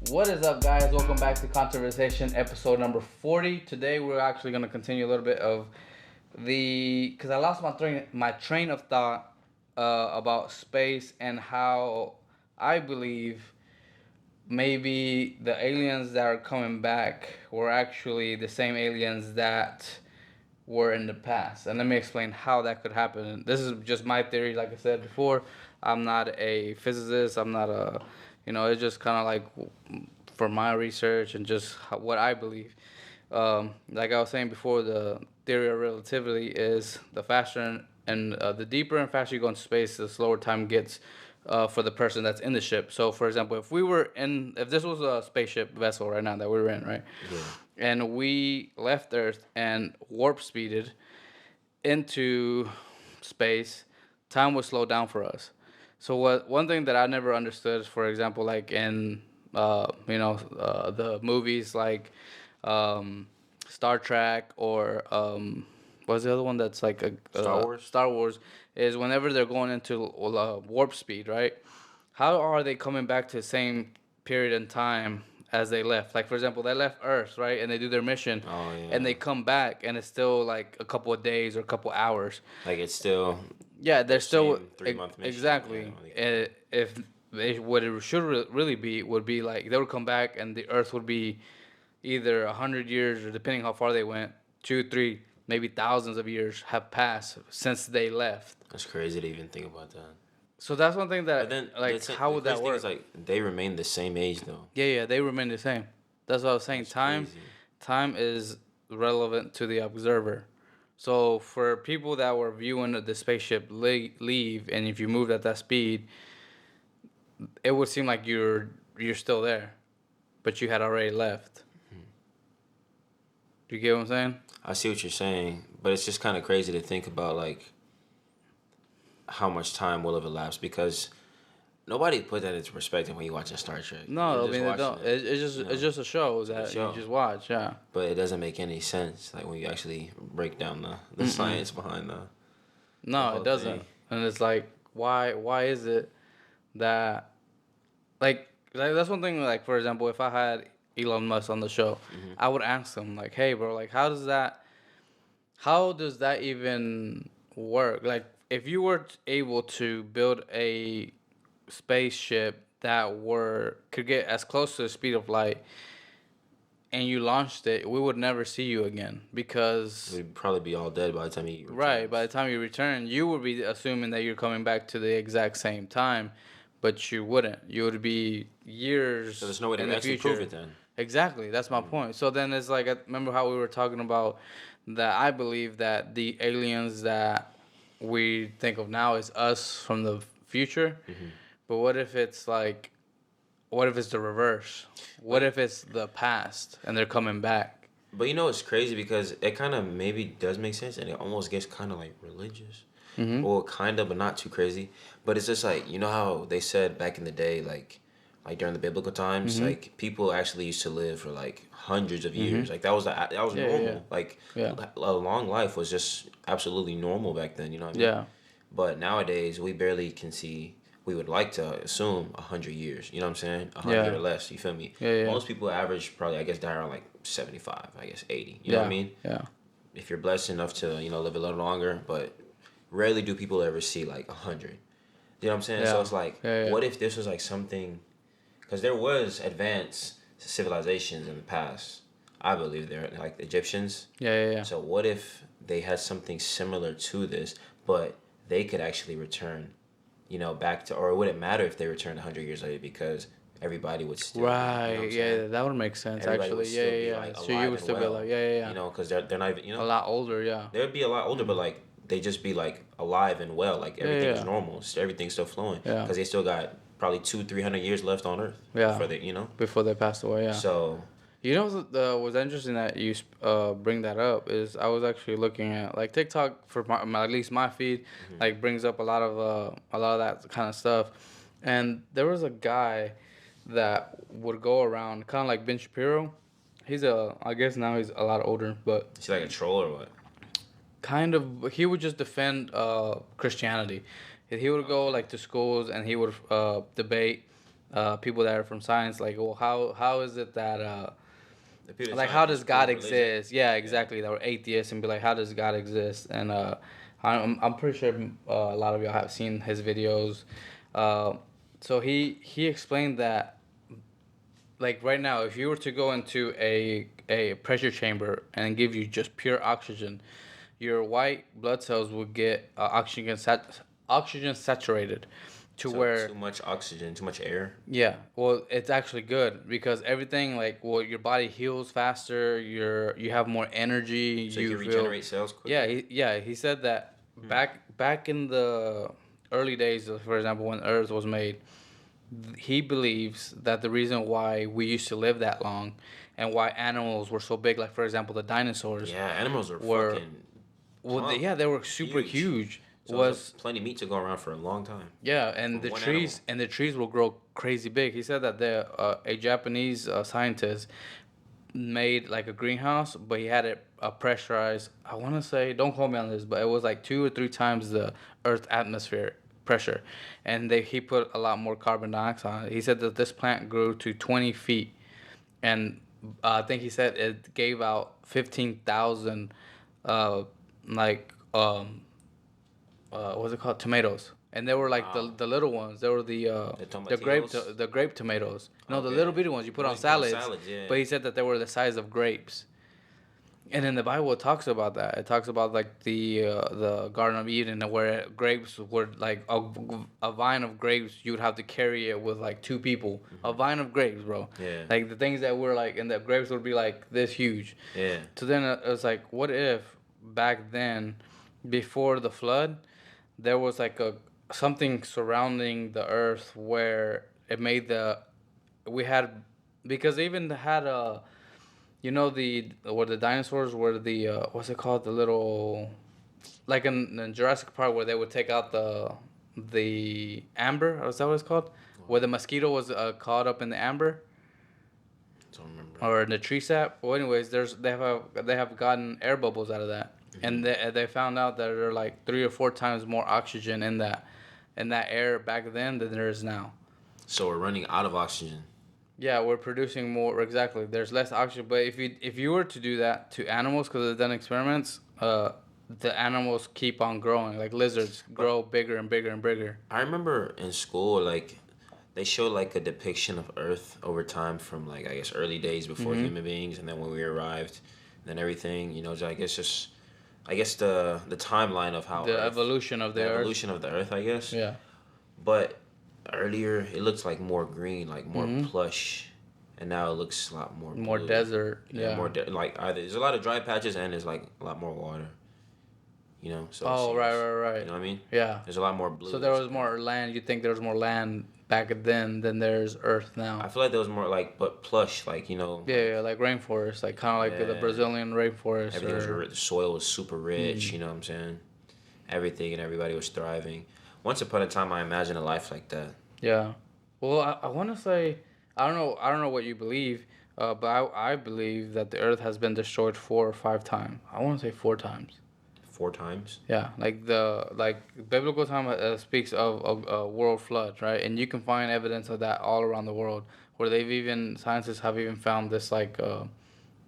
What is up, guys? Welcome back to Conversation, episode number 40. Today, we're actually going to continue a little bit of because I lost my train of thought about space and how I believe maybe the aliens that are coming back were actually the same aliens that were in the past. And let me explain how that could happen. This is just my theory. Like I said before, I'm not a physicist. I'm not it's just kind of like for my research and just what I believe. Like I was saying before, the theory of relativity is the faster and the deeper and faster you go into space, the slower time gets for the person that's in the ship. So, for example, if this was a spaceship vessel right now that we were in, right? Yeah. And we left Earth and warp speeded into space, time would slow down for us. So what one thing that I never understood, for example, like in the movies like um, Star Trek or what's the other one that's like Star Wars? Star Wars, is whenever they're going into warp speed, right? How are they coming back to the same period in time as they left? Like, for example, they left Earth, right? And they do their mission, Oh and yeah. they come back, and it's still like a couple of days or a couple of hours. Like it's still Yeah, they're the still same 3 month mission. Yeah. exactly. If what it should really be would be like they would come back, and the Earth would be either 100 years or depending how far they went, two, three, maybe thousands of years have passed since they left. That's crazy to even think about that. So that's one thing But that then like how the would that crazy thing is work? like they remain the same age though. Yeah, they remain the same. That's what I was saying. That's Time, crazy. time is relevant to the observer. So for people that were viewing the spaceship leave, and if you moved at that speed, it would seem like you're still there, but you had already left. Do you get what I'm saying? I see what you're saying, but it's just kind of crazy to think about like how much time will have elapsed because nobody put that into perspective when you watch a Star Trek. You're No, I just mean they watching don't. it, It's just you it's know. just a show It's like a that you show, just watch. Yeah. but it doesn't make any sense like when you actually break down the Mm-mm. science behind the No, it whole doesn't. thing. And it's like why is it that like that's one thing, like for example, if I had Elon Musk on the show, Hmm. I would ask him like, "Hey bro, like how does that even work? Like if you were able to build a spaceship that were could get as close to the speed of light and you launched it, we would never see you again because We'd probably be all dead by the time he right, by the returns. time you return, you would be assuming that you're coming back to the exact same time, but you wouldn't. You would be So years there's no way in to the actually prove future. it then. Exactly, that's my Mm. point. So then it's like, remember how we were talking about that I believe that the aliens that we think of now is us from the future, Hmm. but what if it's the reverse? What But if it's the past and they're coming back? but you know it's crazy because it kind of maybe does make sense and it almost gets kind of like religious. Mm-hmm. Well, kind of, but not too crazy. But it's just like you know how they said back in the day, like during the biblical times, Mm-hmm. like people actually used to live for like hundreds of Mm-hmm. years. Like that was Yeah, yeah, yeah. normal. Like Yeah. a long life was just absolutely normal back then. You know what I mean? Yeah. But nowadays, we barely can see. We would like to assume 100 years. You know what I'm saying? 100 Yeah. or less. You feel me? Yeah, yeah. Most people average probably, I guess, die around like 75. I guess 80. You know what I Yeah. mean? Yeah. If you're blessed enough to live a little longer, but rarely do people ever see like 100. You know what I'm saying? So Yeah. it's like, Yeah. Yeah. what if this was like something? Because there was advanced civilizations in the past. I believe there, like the Egyptians. Yeah. Yeah. Yeah. So what if they had something similar to this, but they could actually return, back to, or it wouldn't matter if they returned 100 years later because everybody would still be, you know what I'm Right. saying? Yeah. That would make sense Everybody would actually. Yeah. still Yeah. be Yeah. like So you alive would and still be well, like, yeah. Yeah. Yeah. because they're not even, A lot older. Yeah. they'd be a lot older, but Mm. like they just be like alive and well, like Yeah. everything is Yeah. normal, everything's still flowing Yeah. because they still got probably 200-300 years left on Earth Yeah. before they. Before they passed away. Yeah. So You know, what's interesting that you bring that up is I was actually looking at like TikTok for at least my feed, mhm. like brings up a lot of that kind of stuff, and there was a guy that would go around kind of like Ben Shapiro. I guess now he's a lot older, but Is he like a troll or what? kind of he would just defend Christianity. He would go Okay. like to schools and he would debate people that are from science, like, well, how is it that The people like trying how to does disprove God religion. exist? Yeah, Yeah. exactly. That were atheists and be like, how does God exist? And I'm pretty sure a lot of y'all have seen his videos. Uh, so he explained that, like, right now, if you were to go into a pressure chamber and give you just pure oxygen, your white blood cells would get oxygen saturated to So where, too much oxygen, too much air. yeah, well, it's actually good because everything, like, well, your body heals faster. You have more energy. So you You can feel, regenerate cells yeah, quicker. he said that back in the early days, for example, when Earth was made, he believes that the reason why we used to live that long, and why animals were so big, like for example, the dinosaurs Yeah, animals are were, fucking well, plump, yeah, they were super huge. huge. So there's Was plenty of meat to go around for a long time Yeah, and from one animal. the trees will grow crazy big. He said that a Japanese scientist made like a greenhouse, but he had it pressurized. I want to say, don't quote me on this, but it was like 2 or 3 times the Earth's atmosphere pressure, and he put a lot more carbon dioxide. He said that this plant grew to 20 feet, and I think he said it gave out 15,000, uh, like what's it called, tomatoes, and they were like Wow. the little ones. They were The tomatillos. the grape tomatoes. No, the Okay. little bitty ones you The put on ones you put on salads. salads, yeah. But he said that they were the size of grapes. And in the Bible, it talks about that. It talks about like the Garden of Eden, where grapes were like a vine of grapes. You would have to carry it with like 2 people. A vine of grapes, bro. Yeah. Like the things that were like, and the grapes would be like this huge. Yeah. So then it was like, what if back then, before the flood, there was like a something surrounding the earth where it made the we had, because they even had a, you know, the where the dinosaurs were, the what's it called, the little, like in Jurassic Park where they would take out the amber, or is that what it's called, where the mosquito was caught up in the amber Don't remember. or in the tree sap. Well, anyways, they have gotten air bubbles out of that, and they found out that there are like 3 or 4 times more oxygen in that air back then than there is now. So we're running out of oxygen. Yeah, we're producing more. Exactly. There's less oxygen, but if you were to do that to animals, because they've done experiments, the animals keep on growing. Like lizards grow bigger and bigger and bigger. I remember in school, like, they showed like a depiction of Earth over time from like I guess early days before human beings, and then when we arrived, and then everything. You know, I guess the timeline of how The Earth, evolution of the the earth. evolution of the Earth, I guess. Yeah. But earlier it looked like more green, like more plush, and now it looks a lot more More blue. desert. Yeah, Yeah. more like either there's a lot of dry patches and there's like a lot more water. You know, so it Oh, seems, right. you know what I mean? Yeah. There's a lot more blue. So there was more land. You think there was more land back then than there's Earth now? I feel like there was more like, but plush, like, you know. Yeah, like rainforest, like kind of like the Yeah. Brazilian rainforest. Everything was Or the soil was super rich. You know what I'm saying? Everything and everybody was thriving. Once upon a time, I imagined a life like that. yeah. Well, I want to say, I don't know what you believe, but I believe that the Earth has been destroyed 4 or 5 times. I want to say 4 times. 4 times. Yeah, like biblical time speaks of a world flood, right? And you can find evidence of that all around the world, where scientists have even found this like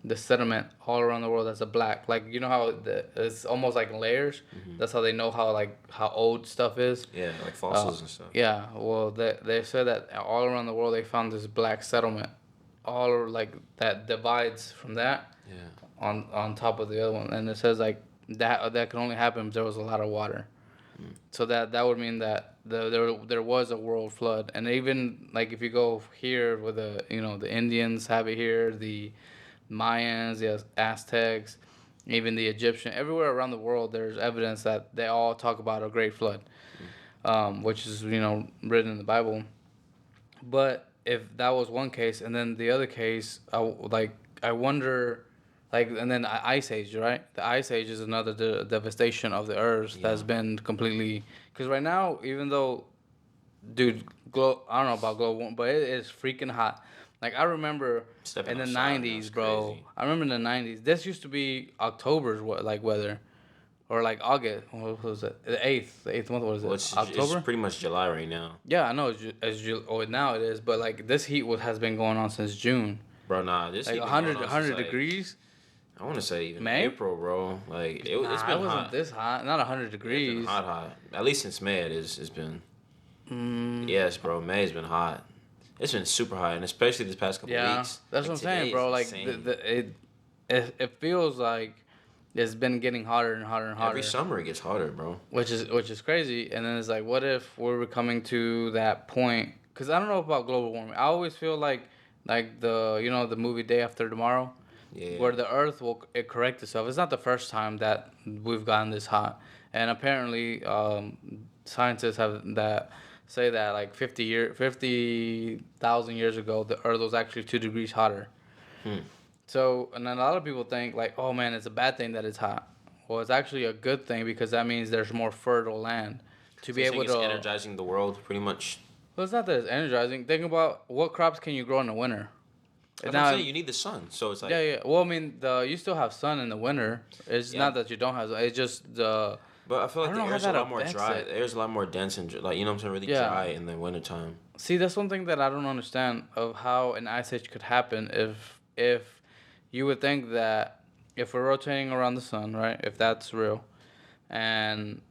the sediment all around the world that's a black, like, you know how it's almost like layers. That's how they know how old stuff is. Yeah, like fossils and stuff. Yeah, well, they said that all around the world they found this black settlement, all like that divides from that Yeah. on top of the other one, and it says like that can only happen if there was a lot of water. So that would mean that there was a world flood, and even like if you go here with the Indians have it here, the Mayans, the Aztecs, even the Egyptian, everywhere around the world, there's evidence that they all talk about a great flood, which is written in the Bible. But if that was one case, and then the other case, I wonder, like, and then ice age, right? The ice age is another devastation of the earth that's been completely, because right now, even though, dude, I don't know about global warming, but it is freaking hot. Like I remember Stepping in the outside now '90s, is bro. crazy. I remember in the '90s. This used to be October's like weather. or like August. What was it? The eighth month. What is Well, it? it's October. pretty much July right now, Yeah, I know. Oh, now it is, but like this heat has been going on since June. bro. Nah, this Like heat been going 100, on since 100 like degrees. I want to say even May? April, bro. Like it's Nah, been it wasn't hot. this hot. Not 100 It's been degrees. hot, hot. At least since May, it is. It's been. Mm, Yes, bro. May's been hot. It's been super hot, and especially this past couple yeah, weeks. that's Like what I'm today saying, is bro. Like insane. it feels like it's been getting hotter and hotter and Every hotter, summer it gets hotter, bro. which is crazy. And then it's like, what if we're coming to that point? Because I don't know about global warming. I always feel like the movie Day After Tomorrow, Yeah. where the Earth will correct itself. It's not the first time that we've gotten this hot, and apparently, scientists have that say that like 50,000 years ago, the Earth was actually 2 degrees hotter. Hmm. So, and then a lot of people think like, oh man, it's a bad thing that it's hot. Well, it's actually a good thing because that means there's more fertile land to So be you think able it's to. energizing the world, pretty much. Well, it's not that it's energizing. Think about what crops can you grow in the winter. And That's what I'm saying. now, You need the sun, so it's yeah, like. yeah. Well, I mean, you still have sun in the winter. It's Yeah, not that you don't have sun. It's just the. but I feel I like don't the know how air's a that lot more affects dry. it. The air's a lot more dense and like you know what I'm saying, really Yeah. dry in the wintertime. See, that's one thing that I don't understand of how an ice age could happen if you would think that if we're rotating around the sun, right? If that's real, and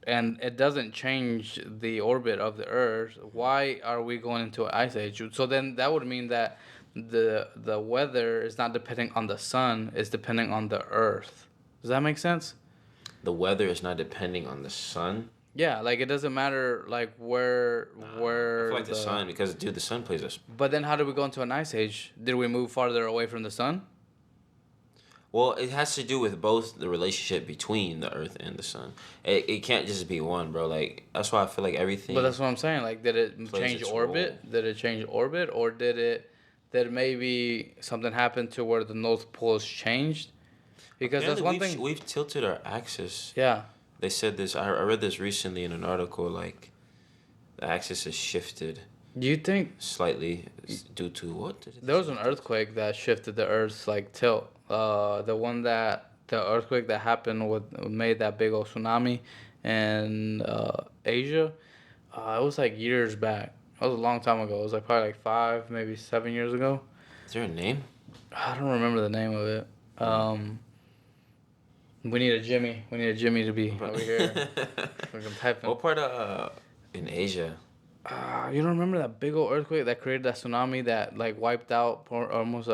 it doesn't change the orbit of the Earth, why are we going into an ice age? So then that would mean that the weather is not depending on the sun; it's depending on the Earth. Does that make sense? The weather is not depending on the sun. Yeah, like it doesn't matter like where Nah, I feel where like the sun because dude, the sun plays us. But then how did we go into an ice age? Did we move farther away from the sun? Well, it has to do with both the relationship between the Earth and the sun. It can't just be one, bro. Like that's why I feel like But everything that's what I'm saying. Like, did it plays change its role. orbit? Did it change orbit, or did maybe something happen to where the North Poles changed? Because that's Apparently, one thing. we've tilted our axis. Yeah. They said this. I read this recently in an article. Like the axis is shifted Do you think slightly due to what? Did it there was say? an earthquake that shifted the Earth's like tilt? The earthquake that happened with made that big old tsunami in Asia. It was like years back. It was a long time ago. It was like probably like 5, maybe 7 years ago. Is there a name? I don't remember the name of it. We need a Jimmy. We need a Jimmy to be over here. We can type in. What part of in Asia? You don't remember that big old earthquake that created that tsunami that like wiped out almost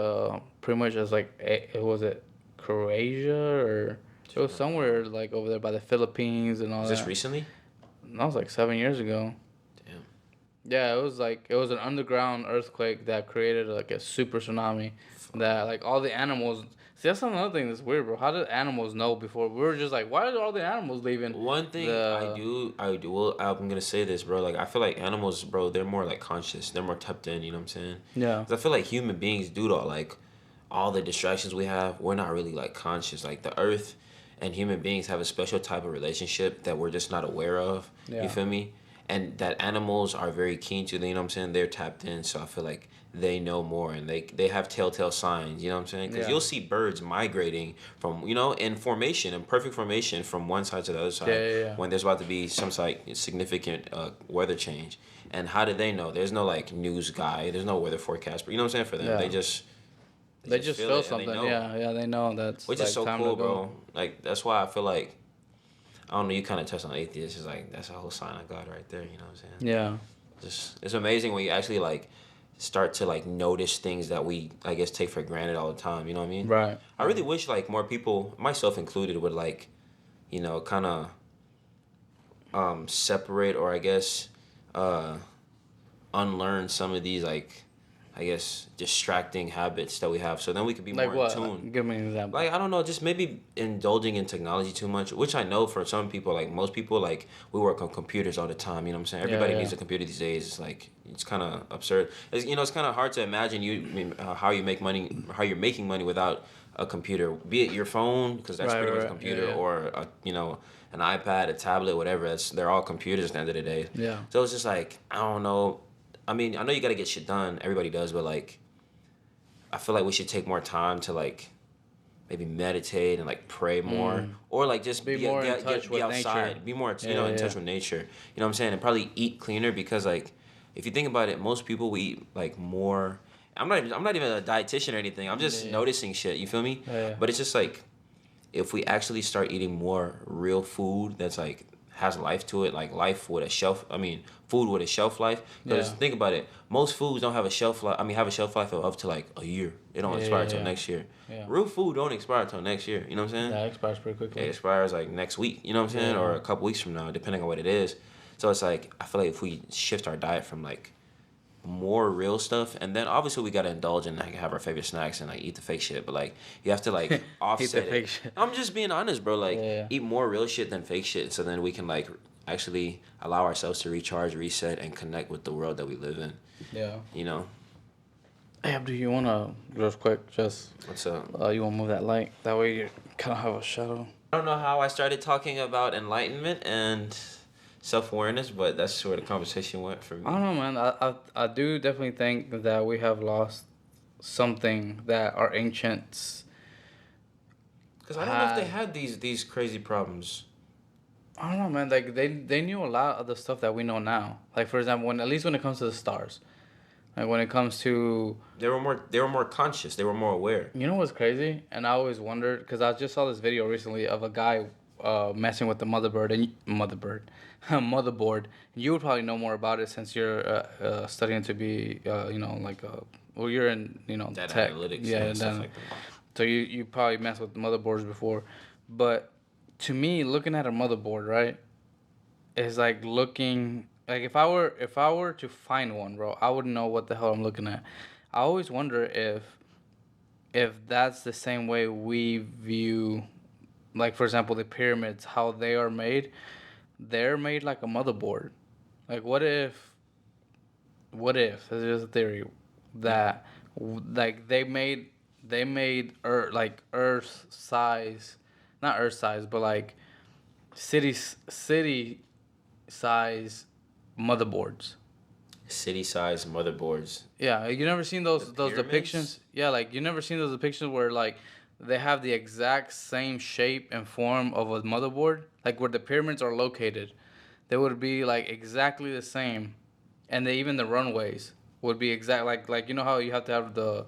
pretty much as like was it Croatia or it was somewhere like over there by the Philippines and all Was that. this recently? That was like 7 years ago. Damn. Yeah, it was an underground earthquake that created like a super tsunami that like all the animals. See, that's another thing that's weird, bro. How did animals know before? We were just like, why are all the animals leaving? One thing I do. Well, I'm gonna say this, bro. Like I feel like animals, bro. They're more like conscious. They're more tapped in. You know what I'm saying? Yeah. 'Cause I feel like human beings do though. Like all the distractions we have, we're not really like conscious. Like the Earth and human beings have a special type of relationship that we're just not aware of. Yeah. You feel me? And that animals are very keen to. You know what I'm saying? They're tapped in. So I feel like they know more and they have telltale signs. You know what I'm saying? Because Yeah. you'll see birds migrating from in formation, in perfect formation, from one side to the other side Yeah. when there's about to be some significant weather change. And how do they know? There's no like news guy. There's no weather forecast. But you know what I'm saying? For them, Yeah. they just feel it and something. they know. Yeah, they know that's Which like is so time cool, to go. bro. Like that's why I feel like I don't know. You kind of touched on atheists. It's like that's a whole sign of God right there. You know what I'm saying? Yeah. Just it's amazing when you actually like start to like notice things that we I guess take for granted all the time. You know what I mean? Right. I really wish like more people, myself included, would like, kind of separate or I guess unlearn some of these like I guess distracting habits that we have, so then we could be Like more what? in tune. Give me an example. Like I don't know, just maybe indulging in technology too much, which I know for some people, like most people, like we work on computers all the time. You know what I'm saying? Everybody Yeah. needs a computer these days. It's like it's kind of absurd. It's kind of hard to imagine how you make money, how you're making money without a computer, be it your phone because that's pretty much a computer, Yeah. or an iPad, a tablet, whatever. They're all computers at the end of the day. Yeah. So it's just like I don't know. I mean, I know you got to get shit done. Everybody does, but like, I feel like we should take more time to like maybe meditate and like pray more, or like just Be more in touch be with nature. outside, be more Yeah, in yeah, touch with nature. You know what I'm saying? And probably eat cleaner because like if you think about it, most people we eat like more. I'm not even a dietitian or anything. I'm just yeah, noticing shit. You feel me? yeah, yeah. But it's just like if we actually start eating more real food that's like has life to it, like life with a shelf. I mean, food with a shelf life. Because Yeah. think about it, most foods don't have a shelf life. I mean, have a shelf life of up to like a year. It don't Yeah, expire yeah, until yeah. next year. Yeah. Real food don't expire until next year. You know what I'm saying? That expires pretty It quickly. expires like next week. You know what I'm saying? Or Yeah. a couple weeks from now, depending on what it is. So it's like I feel like if we shift our diet from like more real stuff, and then obviously we gotta indulge and like have our favorite snacks and like eat the fake shit, but like you have to like Eat the offset fake it. shit. I'm just being honest, bro. Like Yeah. eat more real shit than fake shit, so then we can like actually allow ourselves to recharge, reset, and connect with the world that we live in. Yeah. You know, Hey, Abdul, you wanna real quick just what's up? you wanna move that light? That way you kind of have a shadow. I don't know how I started talking about enlightenment and self awareness, but that's where the conversation went for I me. don't know, man. I do definitely think that we have lost something that our ancients Because I don't know if they had. had these crazy problems. I don't know, man. Like they knew a lot of the stuff that we know now. Like for example, when at least when it comes to the stars, like when it comes to They were more conscious. They were more aware. you know what's crazy, and I always wondered because I just saw this video recently of a guy messing with the motherboard. You would probably know more about it since you're studying to be well you're in Data tech, analytics yeah, and and stuff then like that. so you probably messed with motherboards before, but to me looking at a motherboard, right, is like looking like if I were to find one, bro, I wouldn't know what the hell I'm looking at. I always wonder if that's the same way we view, like for example the pyramids, how they are made. They're made like a motherboard. Like what if there's a theory Yeah. that like they made earth, like earth size, not earth size, but like city size motherboards. City-sized motherboards. Yeah, you never seen The those pyramids. depictions? Yeah, like you never seen those depictions where like they have the exact same shape and form of a motherboard, like where the pyramids are located. They would be like exactly the same, and they even the runways would be exact like you know how you have to have the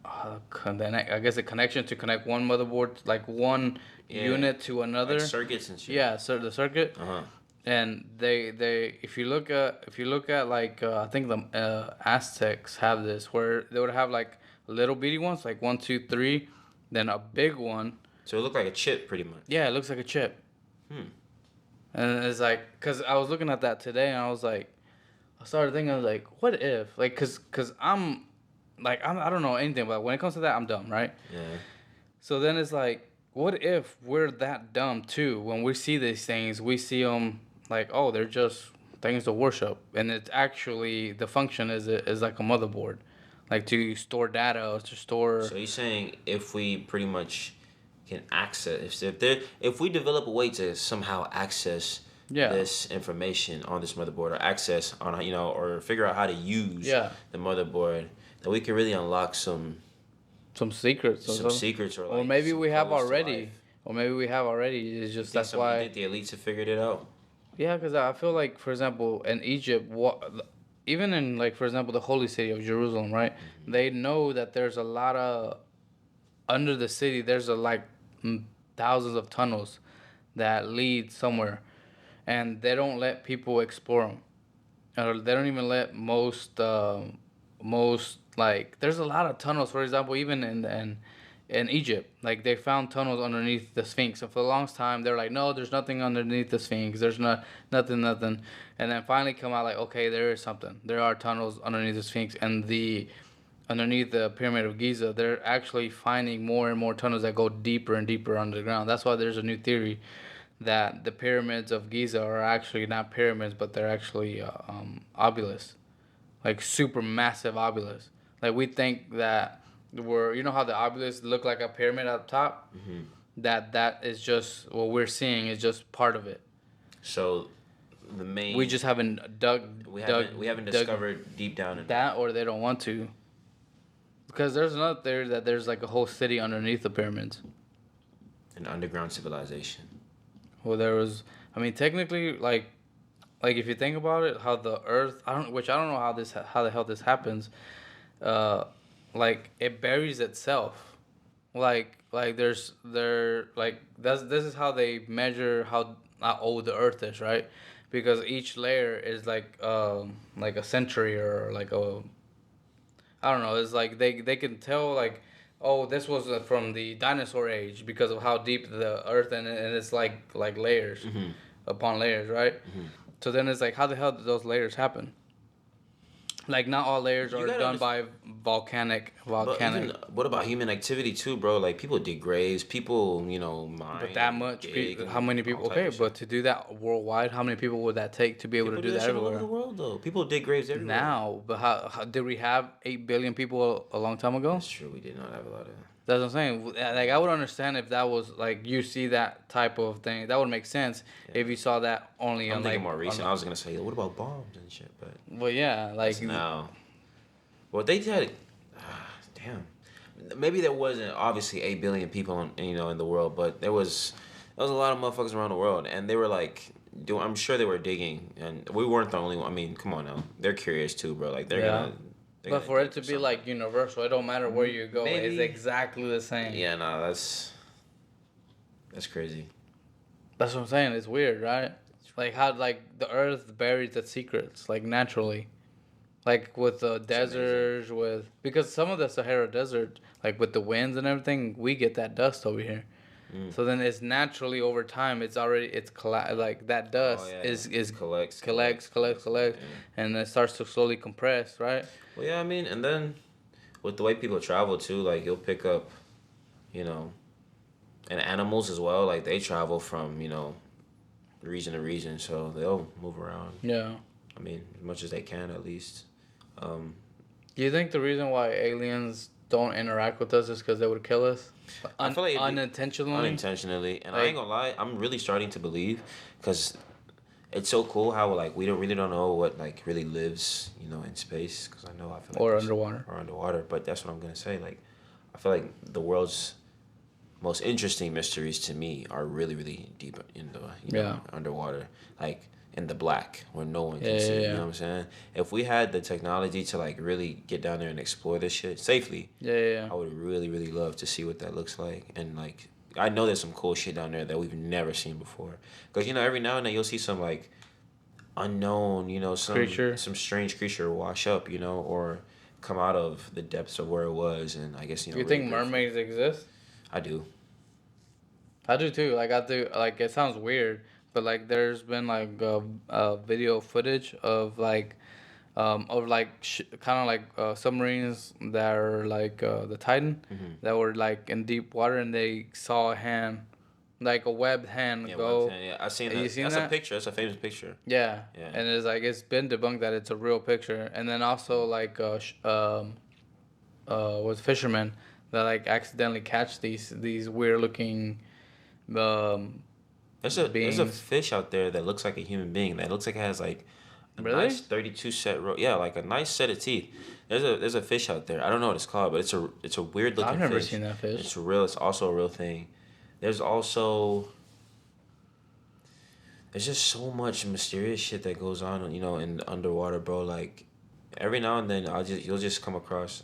I guess a connection to connect one motherboard like one Yeah. unit to Like another. circuits and shit. Yeah, so the circuit, Uh huh. and they if you look at like I think the Aztecs have this where they would have like little bitty ones like 1, 2, 3, then a big one. So it looked like a chip, pretty much. Yeah, it looks like a chip, Hmm. and it's like because I was looking at that today and I was like, I started thinking I was like, what if like cause I'm like I don't know anything about when it comes to that I'm dumb, right? Yeah. So then it's like, what if we're that dumb too? When we see these things, we see them like, oh, they're just things to worship, and it's actually the function is like a motherboard, like to store data or to store. So you're saying if we pretty much can access, if we develop a way to somehow access Yeah, this information on this motherboard, or access on or figure out how to use yeah, the motherboard, then we can really unlock some secrets or some something. secrets, or Or like maybe some we have codes to already. life. Or maybe we have already. It's just that's You why. think the elites have figured it out? Yeah, because I feel like, for example, in Egypt, even in like, for example, the holy city of Jerusalem, right? They know that there's a lot of under the city. There's thousands of tunnels that lead somewhere, and they don't let people explore them, or they don't even let most like. There's a lot of tunnels. For example, even in Egypt, like they found tunnels underneath the Sphinx, and for the longest time they're like, no, there's nothing underneath the Sphinx. There's not nothing, and then finally come out like, okay, there is something. There are tunnels underneath the Sphinx and the underneath the Pyramid of Giza. They're actually finding more and more tunnels that go deeper and deeper underground. That's why there's a new theory that the pyramids of Giza are actually not pyramids, but they're actually obelisks, like super massive obelisks. Like we think that we're, you know how the obelisks look like a pyramid at the top. Hmm. That is just what we're seeing is just part of it. So the We main just haven't dug we haven't dug discovered deep down in that, or they don't want to. Because there's another theory that there's like a whole city underneath the pyramids. An underground civilization. Well, there was. I mean, technically, like if you think about it, how the Earth, I don't know how the hell this happens. Uh, like it buries itself. Like this is how they measure how old the Earth is, right? Because each layer is like a century or like a I don't know. It's like they can tell like, oh, this was from the dinosaur age because of how deep the earth and it's like layers Mm-hmm. upon layers, right? Mm-hmm. So then it's like, how the hell did those layers happen? Like not all layers You are gotta done understand. by But volcanic. even what about human activity too, bro? Like people dig graves, people But mine that and much, dig how and many all people? type Okay, of shit. but to do that worldwide, how many people would that take to be able to People do do that that shit all over the everywhere? world though. People dig graves everywhere. Now, but how did we have 8 billion people a long time ago? That's true. We did not have a lot of. That's what I'm saying. Like I would understand if that was like you see that type of thing. That would make sense Yeah. if you saw that only I'm on thinking like more on. recent. I was gonna say, what about bombs and shit? But Well, yeah, that's like now. Well, they had. Damn. Maybe there wasn't obviously 8 billion people in the world, but there was a lot of motherfuckers around the world, and they were like. I'm sure they were digging, and we weren't the only one. I mean, come on now, they're curious too, bro. Like yeah. they're But gonna for dig it to for be something. like universal, it don't matter where you go. It's Maybe. exactly the same. Yeah, no, that's crazy. That's what I'm saying. It's weird, right? Like how like the Earth buries its secrets like naturally. Like with the It's amazing. deserts, with because some of the Sahara Desert, like with the winds and everything, we get that dust over here. Mm. So then it's naturally over time. Like that Oh dust yeah, is collects, Yeah. and it starts to slowly compress, right? Well, yeah, I mean, and then with the way people travel too, like you'll pick up, you know, and animals as well. Like they travel from region to region, so they'll move around. Yeah. I mean, as much as they can at least. Um, Do you think the reason why aliens don't interact with us is because they would kill us, I feel like it'd be unintentionally? unintentionally, and I ain't Like gonna lie, I'm really starting to believe, because it's so cool how like we don't know what like really lives in space, because I feel like or there's underwater. or underwater, but that's what I'm gonna say. Like I feel like the world's most interesting mysteries to me are really really deep in the Yeah. underwater, like in the black where no one Yeah, can see. yeah, You yeah. know what I'm saying? If we had the technology to like really get down there and explore this shit safely, Yeah, yeah, yeah. I would really, really love to see what that looks like. And like, I know there's some cool shit down there that we've never seen before. Because every now and then you'll see some like unknown, Creature. some strange creature wash up, or come out of the depths of where it was. And I guess You really think grateful. mermaids exist? I do. I do too. Like I do. Like it sounds weird, but like there's been like video footage of like kind of like submarines that are like the Titan Mm-hmm. that were like in deep water and they saw a hand, like a webbed hand Yeah, go. yeah, I seen You that. seen That's a that? picture. That's a famous picture. Yeah. Yeah. And it's like it's been debunked that it's a real picture, and then also like was fishermen that like accidentally catch these weird looking um There's a beings. fish out there that looks like a human being. That looks like it has like a Really? nice 32 set row. Yeah, like a nice set of teeth. There's a fish out there. I don't know what it's called, but it's a weird I've looking never fish. seen that fish. It's real. It's also a real thing. There's also there's just so much mysterious shit that goes on, in the underwater, bro. Like every now and then you'll just come across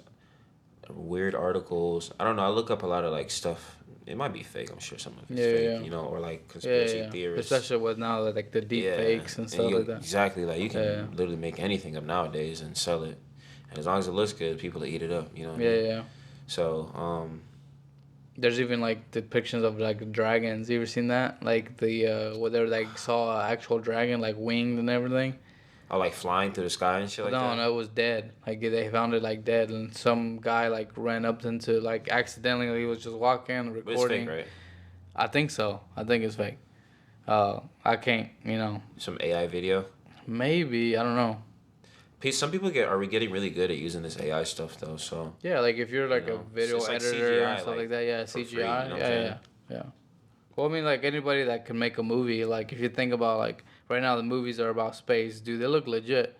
weird articles. I don't know. I look up a lot of like stuff. It might be fake. I'm sure some of it's Yeah, yeah, fake, yeah. or like Yeah, yeah, conspiracy yeah. theorists. Especially with now like the deep Yeah, fakes and and stuff like that. exactly, like you Yeah, can literally make anything up nowadays and sell it, and as long as it looks good, people will eat it up. You know what I yeah, mean? yeah, yeah. So, There's even like depictions of like dragons. You ever seen that? Like the where they like saw an actual dragon like winged and everything. I like flying through the sky and shit like No, that. no, it was dead. Like they found it like dead, and some guy like ran up into like accidentally. He was just walking, But it's fake, recording. right? I think so. I think it's fake. I can't. Some AI video. Maybe I don't know. Some people are getting really good at using this AI stuff though. So Yeah, like if you're like a it's video just like editor and CGI, stuff like like that. Yeah, for free. CGI. You know what I'm Yeah, saying? yeah, yeah. Well, I mean, like anybody that can make a movie. Like if you think about like right now, the movies are about space. Dude, they look legit.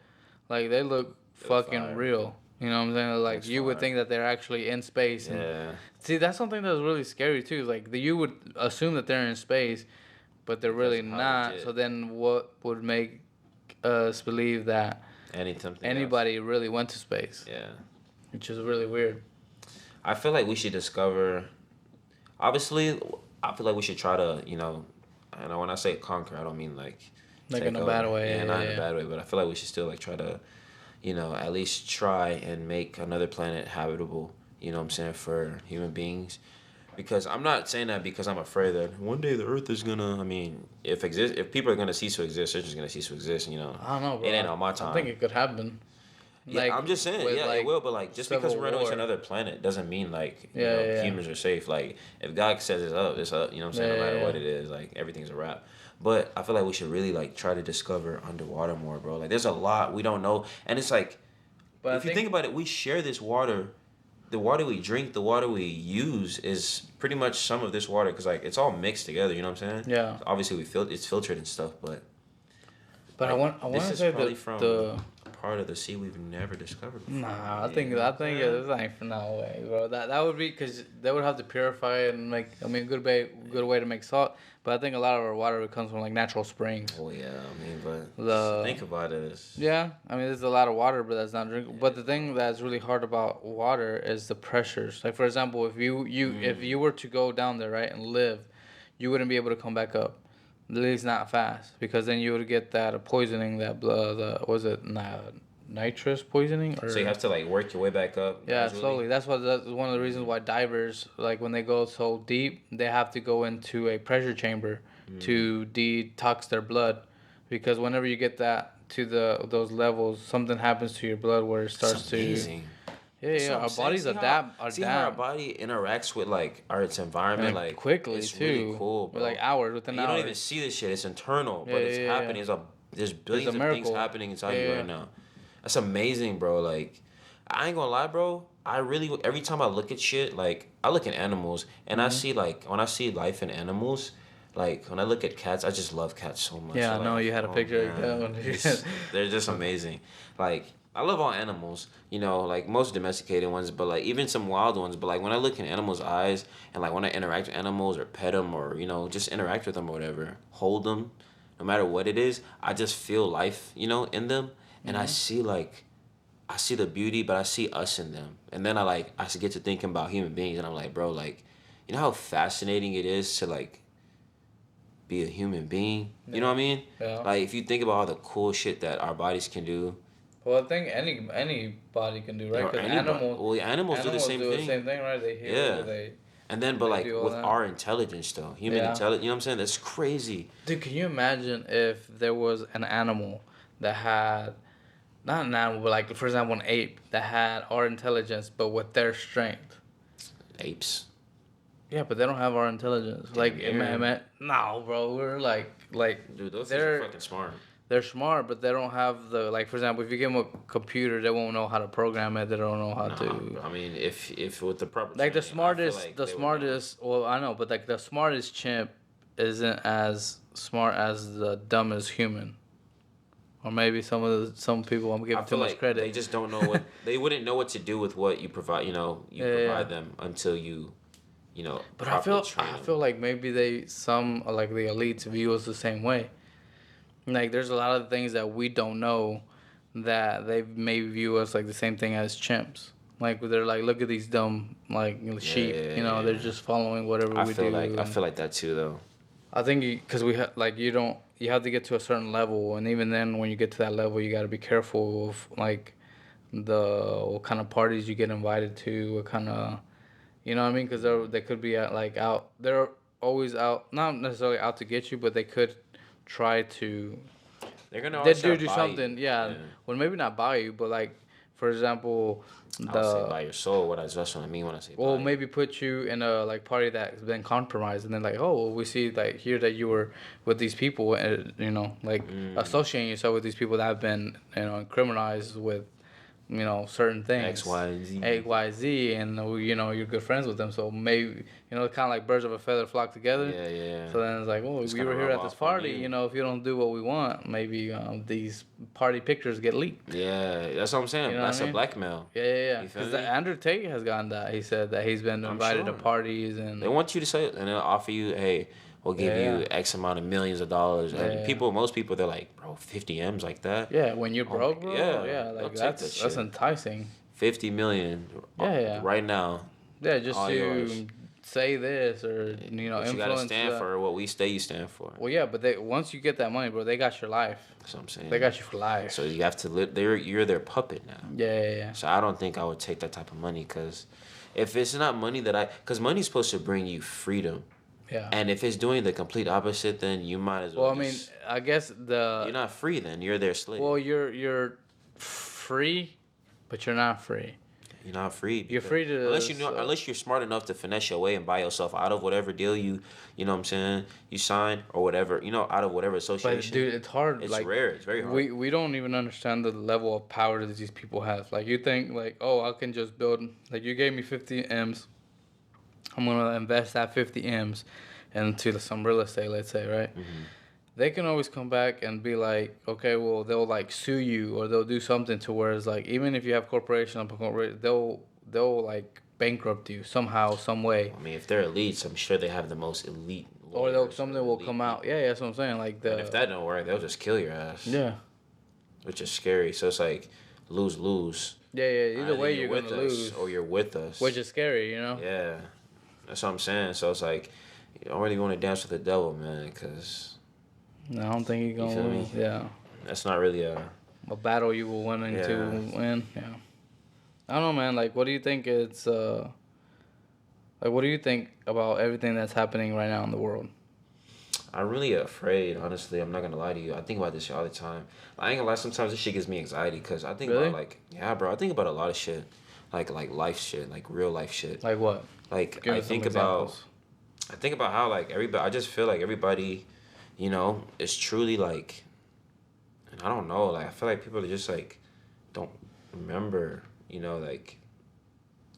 Like they look They look fucking fire. real. You know what I'm saying? Like, That's you would fire. think that they're actually in space. And Yeah. see, that's something that's really scary, too. Like, you would assume that they're in space, but they're Because really of how not. So legit then what would make us believe that something else. anybody really went to space? Yeah. Which is really weird. I feel like we should discover. Obviously, I feel like we should try to, and when I say conquer, I don't mean like Like, take in a over. bad way. Yeah, not in a Yeah. bad way, but I feel like we should still like try to, at least try and make another planet habitable. You know what I'm saying, for human beings. Because I'm not saying that because I'm afraid that one day the Earth is gonna. I mean, if people are gonna cease to exist, they're just gonna cease to exist. I don't know, bro. It ain't on my I think time. it could happen. Yeah, Like, I'm just saying, with, yeah, it like, will, but like just because civil we're on war. another planet doesn't mean like Yeah, yeah. humans are safe. Like if God says it's up, it's up. You know what I'm saying? Yeah, No matter yeah, what yeah. it is, like everything's a wrap. But I feel like we should really like try to discover underwater more, bro. Like there's a lot we don't know, and it's like But if you think about it, we share this water. The water we drink, the water we use is pretty much some of this water because like it's all mixed together. You know what I'm saying? Yeah. Obviously, it's filtered and stuff, but But like, I want this to is say probably that from the a part of the sea we've never discovered before. Nah, Yeah. I think yeah, this ain't for no way, bro. That would be because they would have to purify it and make. I mean, good way to make salt. But I think a lot of our water comes from like natural springs. Oh yeah, I mean, but The think about it. It's, Yeah, I mean, there's a lot of water, but that's not drinkable. But the thing that's really hard about water is the pressures. Like, for example, if you were to go down there, right, and live, you wouldn't be able to come back up. At least not fast, because then you would get that poisoning, that was it nitrous poisoning, or so you have to like work your way back up. yeah, Gradually. slowly. That's one of the reasons why divers, like when they go so deep, they have to go into a pressure chamber to detox their blood, because whenever you get that to those levels, something happens to your blood where it starts It's amazing. to. That's Yeah, what I'm our saying. bodies adapt. See how our body interacts with like its environment, Like, like quickly it's too. really cool, bro. With, like, hours, within And you don't hours. even see this shit. It's internal, Yeah, but it's yeah, yeah, happening. yeah. There's billions of things miracle. happening inside Yeah, you yeah. right now. That's amazing, bro. Like I ain't gonna lie, bro. I really every time I look at shit, like I look at animals and I see like when I see life in animals. Like when I look at cats, I just love cats so much. Yeah, I Like, know you had a picture of that man, one. they're just amazing. Like I love all animals, like most domesticated ones, but like even some wild ones. But like when I look in animals' eyes and like when I interact with animals or pet them or just interact with them or whatever, hold them, no matter what it is, I just feel life, in them, and I see the beauty, but I see us in them, and then I get to thinking about human beings, and I'm like, bro, like, you know how fascinating it is to like be a human being. You know what I mean? Yeah. Like if you think about all the cool shit that our bodies can do. Well, I think anybody can do, right? Or Because anybody. animals. Well, animals do the same thing. The same thing, right? They heal. Yeah. They. And then, but they like do all with that. our intelligence, though, human Yeah. intelligence. You know what I'm saying? That's crazy. Dude, can you imagine if there was an animal that had, not an animal, but like, for example, an ape that had our intelligence, but with their strength? Apes. Yeah, but they don't have our intelligence. Damn Like, near. no, bro, we're like, Dude, those things they're are fucking smart. they're smart, but they don't have the, like, for example, if you give them a computer, they won't know how to program it. They don't know how Nah, to. I mean, if with the proper Like the training, I feel smartest, like the they would know. smartest. Well, I know, but like the smartest chimp isn't as smart as the dumbest human. Or maybe some people I'm I giving too feel much like credit. they just don't know what they wouldn't know what to do with what you provide. You Yeah, provide yeah. them until you. But I properly feel train I them. feel like maybe some like the elites view us the same way. Like there's a lot of things that we don't know that they may view us like the same thing as chimps. Like they're like, look at these dumb like sheep. Yeah. They're just following whatever I we feel do. like I feel like that too, though. I think because you have to get to a certain level, and even then, when you get to that level, you got to be careful of like what kind of parties you get invited to, what kind of, you know what I mean? Because they could be out. They're always out, not necessarily out to get you, but they could try to. They're gonna They always try do to do buy something, you. yeah. Well, maybe not buy you, but like, for example, I would say buy your soul. That's what I mean when I say buy. well, maybe put you in a like party that's been compromised, and then like, oh, well, we see like here that you were with these people, and associating yourself with these people that have been criminalized with certain X, things, Y, and Z. X, Y, Z, and you're good friends with them. So maybe kind of like birds of a feather flock together. Yeah, yeah. So then it's like, oh, It's we gonna were here rub at this off on party. you. If you don't do what we want, maybe these party pictures get leaked. Yeah, that's what I'm saying. You know That's what I a mean? blackmail. Yeah. You feel Because me? Andrew Tate has gotten that. He said that he's been I'm invited to sure. parties They and want you to say it, and they'll offer you, hey, we'll give yeah, you X amount of millions of dollars. And yeah, most people, they're like, bro, 50 M's like that. yeah. When you're Oh my, broke, bro, yeah, yeah, they'll like take that that's shit. enticing. 50 million, Yeah. right now, Yeah, just all yours. to say this or But you gotta influence stand the. for what we say you stand for. Well, yeah, but once you get that money, bro, they got your life. That's what I'm saying. They got you for life. So you have to live. You're their puppet now. Yeah. So I don't think I would take that type of money because if it's not money because money's supposed to bring you freedom. Yeah. And if it's doing the complete opposite, then you might as well. Well, I mean, I guess you're not free. Then you're their slave. Well, you're free, but you're not free. You're not free. You're free to unless you're smart enough to finesse your way and buy yourself out of whatever deal you know what I'm saying, you sign or whatever, out of whatever association. But dude, it's hard. It's rare. It's very hard. We don't even understand the level of power that these people have. Like you think like, oh, I can just build like you gave me 50 M's. I'm gonna invest that 50 M's into some real estate, let's say, right? Mm-hmm. They can always come back and be like, okay, well, they'll like sue you or they'll do something to where it's like, even if you have corporation, they'll like bankrupt you somehow, some way. I mean, if they're elites, I'm sure they have the most elite. Or something will come out. Yeah, that's what I'm saying. Like and if that don't work, they'll just kill your ass. Yeah. Which is scary. So it's like lose. Yeah. Either way, you're gonna lose. Or you're with us. Which is scary, Yeah, that's what I'm saying. So it's like, you don't really want to dance with the devil, man, because. No, I don't think you're gonna lose. Yeah. That's not really a battle you will win to win. Yeah. I don't know, man. Like, what do you think it's like, what do you think about everything that's happening right now in the world? I'm really afraid, honestly. I'm not gonna lie to you. I think about this shit all the time. I ain't gonna lie. Sometimes this shit gives me anxiety because I think about bro. I think about a lot of shit, like life shit, like real life shit. Like what? Like Give I think about how like everybody. I just feel like everybody, is truly like, and I don't know. Like I feel like people are just like, don't remember. Like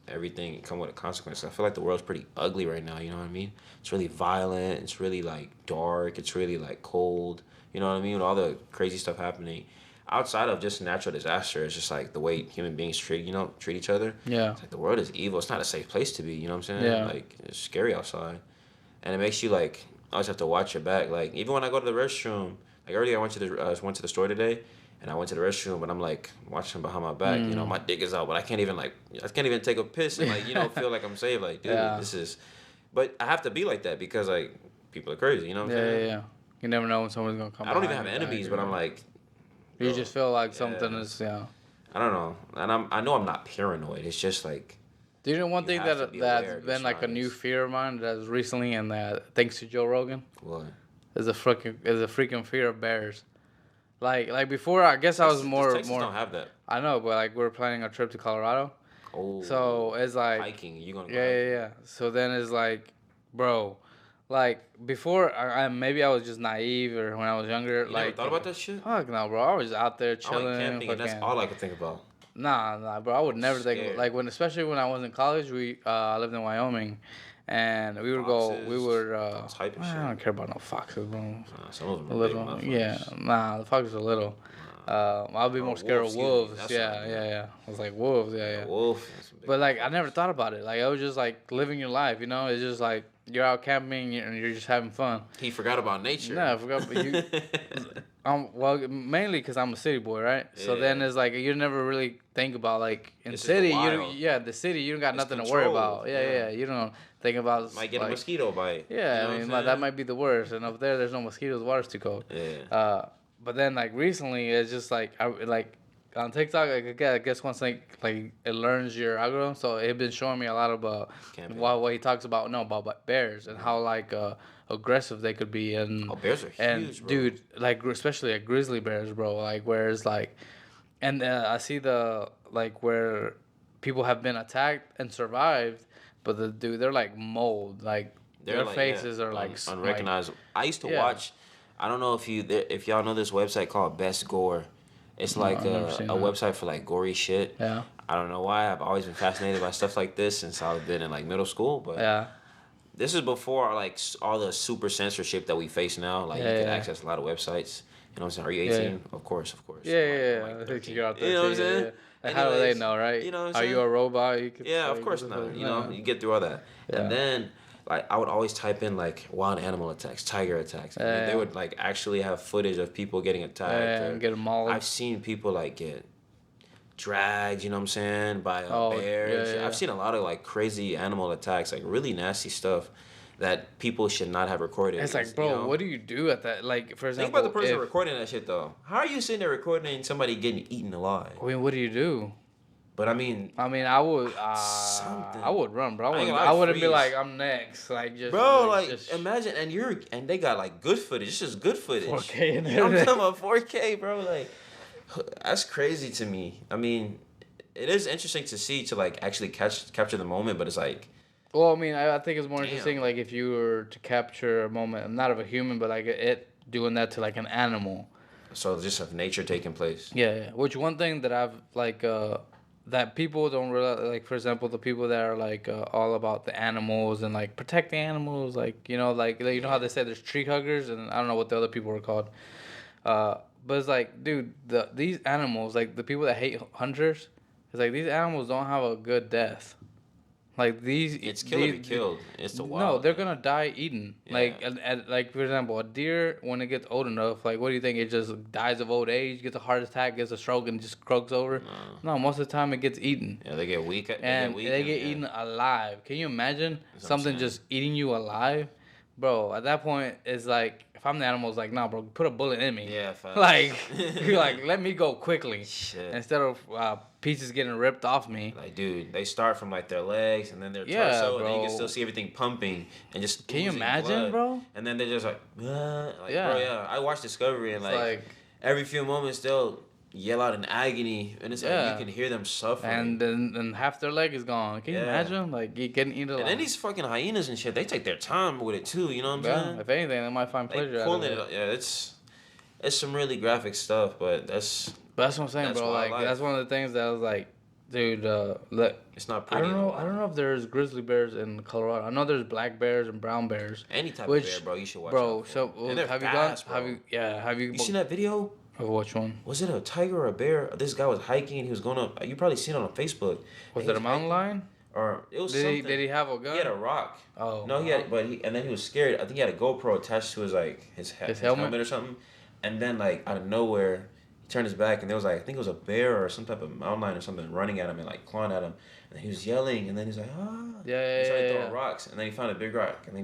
everything come with a consequence. I feel like the world's pretty ugly right now, you know what I mean? It's really violent, it's really like dark, it's really like cold, you know what I mean? With all the crazy stuff happening. Outside of just natural disaster, it's just like the way human beings treat each other. Yeah. It's like the world is evil. It's not a safe place to be, you know what I'm saying? Yeah. Like it's scary outside. And it makes you like always have to watch your back. Like even when I go to the restroom, like earlier I went to the store today. And I went to the restroom, and I'm like watching behind my back. My dick is out, but I can't even take a piss and feel like I'm safe. Like, dude, this is. But I have to be like that because like people are crazy. You know what I'm saying? Yeah. You never know when someone's gonna come. I don't even have enemies, but I'm like. You just feel like something is I don't know, and I know I'm not paranoid. It's just like. Do you know one thing that's been like a new fear of mine that's recently, and that thanks to Joe Rogan? What? Is a freaking fear of bears. Like before, I guess I was more. Texas don't have that. I know, but like we're planning a trip to Colorado. Oh. So it's like hiking. You gonna? Yeah. So then it's like, bro, like before, maybe I was just naive or when I was younger. You like never thought about that shit? Fuck no, bro. I was out there I chilling. like camping, and that's all I could think about. Nah, bro. I would never think like especially when I was in college. I lived in Wyoming. And we would I don't care about no foxes, bro. Some of them are little, big the foxes are little. I'll be more scared of wolves. Yeah. I was like wolves, yeah. Wolf. But like I never thought about it. Like I was just like living your life, It's just like you're out camping and you're just having fun. He forgot about nature. No, I forgot. But you, well, mainly because I'm a city boy, right? Yeah. So then it's like you never really think about like in the city, the city you don't got nothing to worry about. Yeah. You don't think about might get a mosquito bite. Yeah, I mean that might be the worst. And up there's no mosquitoes. The water's too cold. Yeah. But then like recently it's just like on TikTok, I guess once like it learns your algorithm, so it been showing me a lot about what he talks about about bears and how like aggressive they could be and bears are huge, bro. Dude, like especially like grizzly bears, bro. Like whereas like, and I see the like where people have been attacked and survived, but they're like mold, like their faces are like unrecognizable. I used to watch. I don't know if y'all know this website called Best Gore. It's No, like I've never a seen that. website for like gory shit. Yeah. I don't know why. I've always been fascinated by stuff like this since I've been in like middle school. But Yeah. this is before like all the super censorship that we face now. Like you Yeah, could yeah. access a lot of websites. You know what I'm saying? Are you Yeah, 18? yeah. Of course, of course. Yeah, I'm yeah, like yeah. I think 13. you're out You know what I'm 13. Yeah, saying? yeah. Like, how do they Anyways, know, right? you know what I'm Are saying? you a robot? You could Yeah, of like, course what the not. fuck? You know, Yeah. you get through all that. And Yeah. then like I would always type in like wild animal attacks, tiger attacks. And they Yeah. would like actually have footage of people getting attacked. Yeah, Or and get mauled. I've seen people like get dragged, you know what I'm saying, by a Oh, bear. yeah, And shit. yeah. I've seen a lot of like crazy animal attacks, like really nasty stuff that people should not have recorded. It's like, bro, you know? what do you do at that? Like, for Think example, about the person if, recording that shit though. How are you sitting there recording somebody getting eaten alive? I mean, what do you do? But I mean, I mean, I would, something. I would run, bro. I ain't gonna I lie, wouldn't be freeze. like, I'm next. Like, just, bro, like just imagine, and they got like good footage. This is good footage. 4K and You know what I'm everything. talking about? 4K, bro. Like that's crazy to me. I mean, it is interesting to see to like actually capture the moment, but it's like Well, I mean, I think it's more Damn. interesting, like, if you were to capture a moment, not of a human, but like it doing that to like an animal. so just of nature taking place. Yeah, yeah. Which one thing that I've like that people don't realize, like, for example, the people that are like all about the animals and like protect the animals, like, you know, like you know how they say there's tree huggers, and I don't know what the other people are called. But it's like, dude, these animals, like the people that hate hunters, it's like these animals don't have a good death. Like these, It's kill or be killed. It's the No, wild. they're gonna die eaten. Yeah. Like for example, a deer when it gets old enough, like what do you think? It just dies of old age, gets a heart attack, gets a stroke, and just croaks over. No, most of the time it gets eaten. Yeah, they get weak. And they get eaten alive. Can you imagine That's what I'm something saying. just eating you alive, bro? At that point, it's like if I'm the animal, it's like, nah, bro, put a bullet in me. Yeah, facts. Like, you're like, let me go quickly Shit. instead of pieces getting ripped off me. Like, dude, they start from like their legs and then their Yeah, torso, and then you bro. can still see everything pumping and just. Can you oozing imagine, blood. bro? And then they're just like, Yeah. bro, yeah. I watched Discovery and It's like, every few moments they'll yell out in agony, and it's Yeah. like you can hear them suffering. and then half their leg is gone. Can you Yeah. imagine? Like, you getting eaten alive. And then these fucking hyenas and shit, they take their time with it too. You know what I'm Yeah, saying? if anything, they might find They pleasure out of pulling it. it. Yeah, it's some really graphic stuff, but that's But that's what I'm saying, That's bro. Like, wildlife. that's one of the things that I was like, dude, look. it's not I pretty. don't know. at I all. don't know if there's grizzly bears in Colorado. I know there's black bears and brown bears. Any type Which, of bear, bro, you should watch. Bro, out for. so And they're have fast, you gone? bro. Have you? Yeah. Have you? You seen that video? Of which one? Was it a tiger or a bear? This guy was hiking and he was going up. You probably seen it on Facebook. Was And it a he mountain hiking- lion? Or it was Did something. he have a gun? He had a rock. Oh. No, he had, and then he was scared. I think he had a GoPro attached to his his helmet or something. And then like out of nowhere, he turned his back and there was like I think it was a bear or some type of mountain lion or something running at him and like clawing at him. And he was yelling and then he's like Yeah, He started yeah, throwing yeah. rocks and then he found a big rock and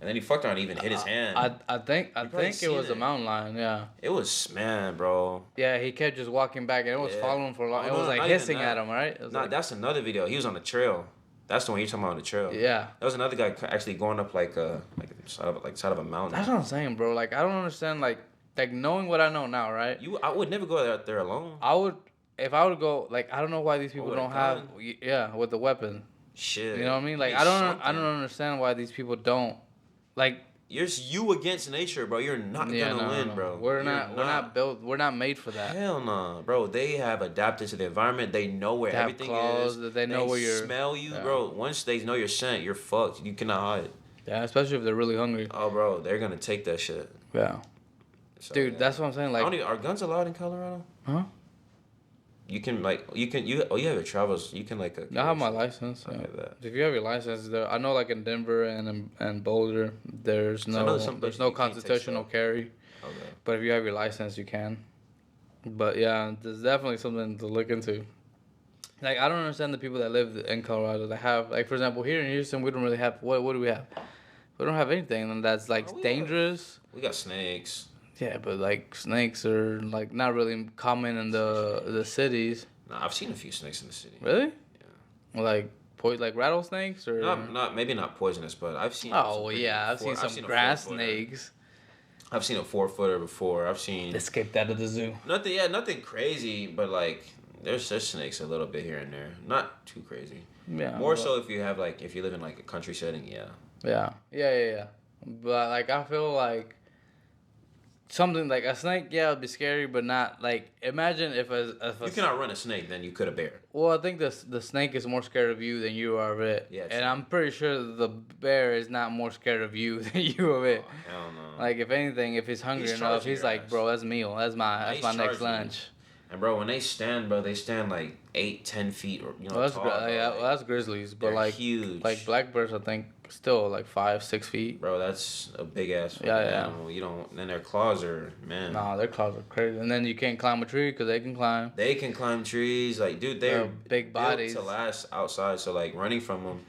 then he fucked around and even hit his hand. I think probably it was seen a it. mountain lion. Yeah. It was man, bro. Yeah, he kept just walking back and it was Yeah. following him for a long. Oh, It no, was like not even hissing that. at him, right? It was Nah, like, that's another video. He was on the trail. That's the one you're talking about on the trail. yeah. That was another guy actually going up like side of a mountain. That's what I'm saying, bro. Like, I don't understand. Like knowing what I know now, right? I would never go out there alone. I would, if I would go, like, I don't know why these people with a don't have, gun? yeah, with the weapon. Shit. You know what I mean? Like, Need I don't something. understand why these people don't, like. You against nature, bro. You're not gonna win, bro. We're not built. We're not made for that. Hell no, bro. They have adapted to the environment. They know where They have everything claws, is. that they know where you're- smell you, yeah. bro. Once they know your scent, you're fucked. You cannot hide. Yeah, especially if they're really hungry. Oh, bro, they're gonna take that shit. Yeah, So, dude, yeah. that's what I'm saying. I don't Like, even, are guns allowed in Colorado? huh? You have your travels. You can like. I have my license. Okay, Yeah. that. If you have your license, I know like in Denver and Boulder, there's So I know no some places no you can't take constitutional stuff. carry. Okay. But if you have your license, you can. But yeah, there's definitely something to look into. Like, I don't understand the people that live in Colorado that have, like, for example, here in Houston, we don't really have, what do we have? We don't have anything and that's, like, Oh, we dangerous. We got snakes. Yeah, but, like, snakes are, like, not really common in the cities. Nah, I've seen a few snakes in the city. Really? Yeah. Like rattlesnakes or? Maybe not poisonous, but I've seen. Oh, well, yeah, I've seen some grass snakes. I've seen a 4-footer before. I've seen Escaped out of the zoo. nothing crazy, but like there's snakes a little bit here and there. Not too crazy. Yeah. More but- so if you live in like a country setting, yeah. Yeah. But like I feel like something like a snake, yeah, it'd be scary, but not like imagine if You cannot run a snake, then you could a bear. well, I think the snake is more scared of you than you are of it. Yeah, and true. I'm pretty sure the bear is not more scared of you than you of it. Oh, hell no. Like if anything, if he's hungry He's enough, charging he's your like, ass. bro, that's meal. That's my He's next charging you. lunch. And bro, when they stand, bro, they stand like 8, 10 feet, or Well, that's tall. Bro, yeah, like, well, that's grizzlies, but they're like huge. like black bears, I think still like 5-6 feet. Bro, that's a big ass Yeah, yeah. animal. You don't. Then their claws are, man. Nah, their claws are crazy, and then you can't climb a tree because they can climb. They can climb trees. Like, dude, they're big built bodies to last outside. So like running from them.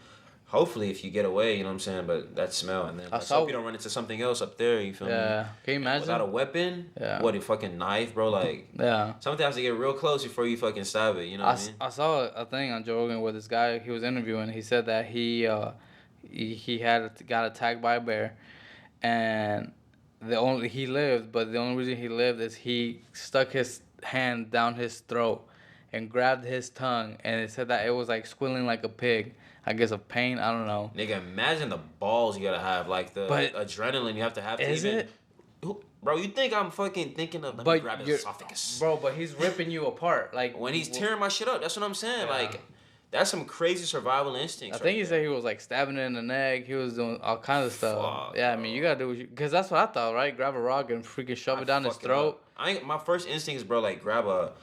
Hopefully, if you get away, you know what I'm saying. But that smell, and then I let's saw- hope you don't run into something else up there. You feel me? Yeah, can you imagine? Without a weapon, Yeah. what, a fucking knife, bro? Like, Yeah. something has to get real close before you fucking stab it. You know what I mean? I saw a thing on Joe Rogan where this guy he was interviewing. He said that he got attacked by a bear, and he lived, but the only reason he lived is he stuck his hand down his throat and grabbed his tongue, and it said that it was like squealing like a pig. I guess of pain. I don't know. Nigga, imagine the balls you gotta have, like the But adrenaline you have to is even. it? Bro, you think I'm fucking thinking of let me grab his esophagus? Bro, but he's ripping you apart. Like When he's tearing my shit up, that's what I'm saying. Yeah. Like, that's some crazy survival instincts. I think right he said he was like stabbing it in the neck. He was doing all kinds of stuff. Fuck, Yeah, I mean you gotta do because that's what I thought, right? Grab a rock and freaking shove it down his throat. My first instinct is, bro, like grab a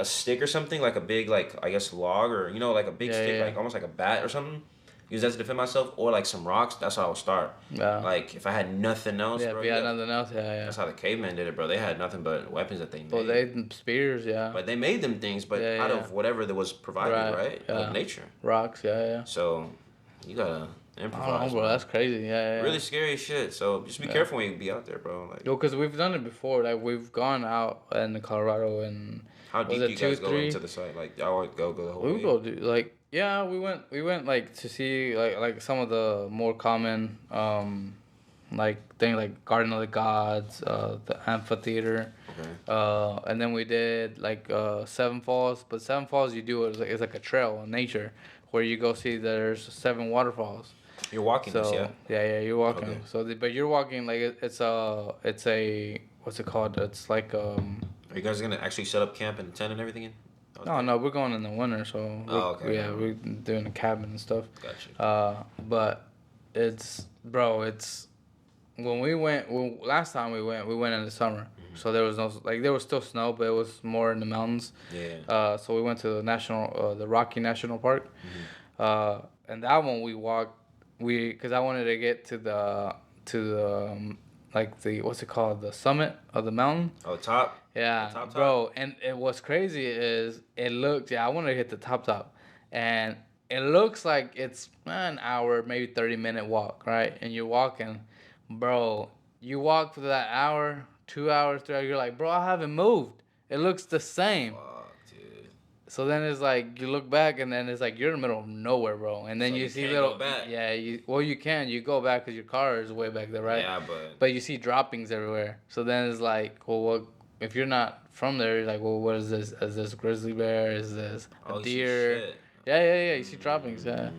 stick or something, like a big, like, I guess log, or like a big stick, yeah. like almost like a bat or something. Use that to defend myself, or like some rocks. That's how I would start. Yeah. Like if I had nothing else, Yeah, bro. if you had nothing else, yeah. That's how the cavemen did it, bro. They had nothing but weapons that they made. Well, they spears, yeah. But they made them things, but out of whatever that was provided, right? Yeah. Of nature. Rocks, yeah. So you gotta I improvise. don't know, bro. man. That's crazy, yeah. Really scary as shit. So just be careful when you be out there, bro. Like, Yo, because we've done it before. Like, we've gone out in Colorado and... how deep was do it you guys 2, go 3? into the site? Like, y'all would go the whole We way? would go do, like... Yeah, we went like to see like some of the more common like things like Garden of the Gods, the amphitheater, Okay. and then we did like Seven Falls. But Seven Falls you do it's like a trail in nature where you go see there's 7 waterfalls. You're walking So this, yeah? yeah, you're walking. Okay. So but you're walking like it's a what's it called? It's like Are you guys gonna actually set up camp and tent and everything in? No, we're going in the winter, so okay. yeah, we're doing a cabin and stuff. Gotcha. But it's when we went last time we went in the summer, so there was there was still snow, but it was more in the mountains. Yeah. So we went to the Rocky National Park, and that one we walked because I wanted to get to the like the what's it called, the summit of the mountain. Oh, top? Yeah, top? bro. And what's crazy is it looks. Yeah, I want to hit the top, and it looks like it's an hour, maybe 30-minute walk, right? And you're walking, bro. You walk for that hour, 2 hours, 3 hours. You're like, bro, I haven't moved. It looks the same. Fuck, dude. So then it's like you look back, and then it's like you're in the middle of nowhere, bro. And then So you you see can't little. go back. Yeah, you can. You go back because your car is way back there, right? Yeah, But you see droppings everywhere. So then it's like, well, what if you're not from there? You're like, well, what is this? Is this grizzly bear? Is this a Oh, you see deer? shit. Yeah. You see droppings, yeah.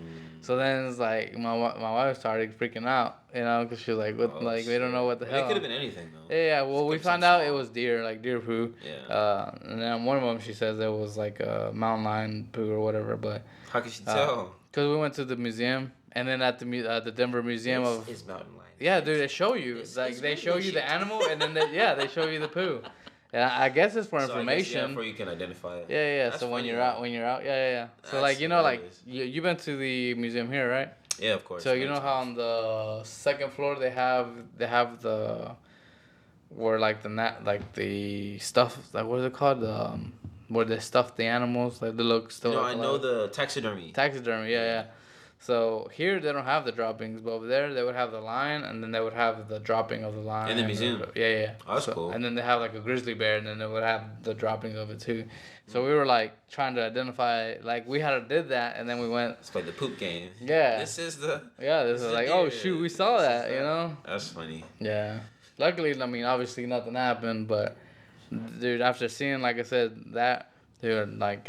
So then it's like my wife started freaking out, because she was like, what, like we don't know what the Well, hell. it could have been anything, though. Yeah. Well, we Could've found been out it small. was deer, like deer poo. Yeah. And then one of them, she says it was like a mountain lion poo or whatever, but. How could you tell? Because we went to the museum, and then at the Denver Museum of. It's mountain lion. Yeah, dude, they show you. It's Like they really show you the shit. animal, and then they show you the poo. And I guess it's for So I guess, information. before you can identify it. Yeah. That's So when funny, you're though. out, yeah. So That's like hilarious. you've been to the museum here, right? Yeah, of course. So you many know how times. on the second floor they have the where like the stuff, like what is it called, where they stuff the animals, like they look still. No, like I know the taxidermy. taxidermy, yeah. So here they don't have the droppings, but over there they would have the lion, and then they would have the dropping of the lion. In the museum? Yeah. Oh, that's cool. And then they have like a grizzly bear, and then they would have the dropping of it too. So we were like trying to identify, like we did that, and then we went. It's like the poop game. Yeah. This is the. Yeah, this This is is like, deer. oh shoot, we saw This is that, you know? That's funny. Yeah. Luckily, I mean, obviously nothing happened, but dude, after seeing, like I said, that, dude, like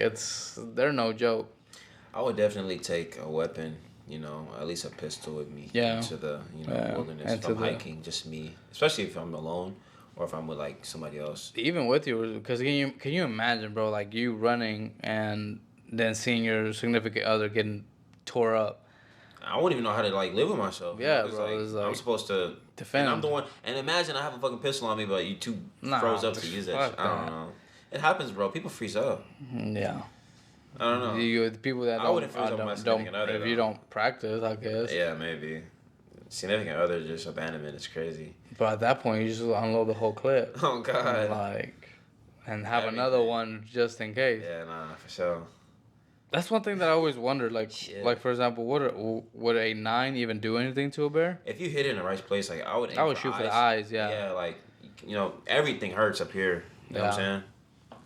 they're no joke. I would definitely take a weapon, at least a pistol with me. Yeah. Into the, Yeah. wilderness. Into If I'm the- hiking, just me. Especially if I'm alone or if I'm with like somebody else. Even with you, because can you imagine, bro? Like you running and then seeing your significant other getting tore up. I wouldn't even know how to like live with myself. Yeah, Cause bro. like It's I'm like supposed to defend. and I'm the one. And imagine I have a fucking pistol on me, but you two froze up to use that. Fuck Shit. I don't know. It happens, bro. People freeze up. Yeah. I don't know. The people that I wouldn't freeze up with my don't significant other. if Though. you don't practice, I guess. Yeah, maybe. Significant other just abandonment is crazy. But at that point, you just unload the whole clip. Oh God. And have Everything. another one just in case. Yeah, nah, for sure. That's one thing that I always wondered. Like for example, would a 9 even do anything to a bear? If you hit it in the right place, like I would. I would shoot for the eyes. Yeah. Yeah, like everything hurts up here. You know what I'm saying?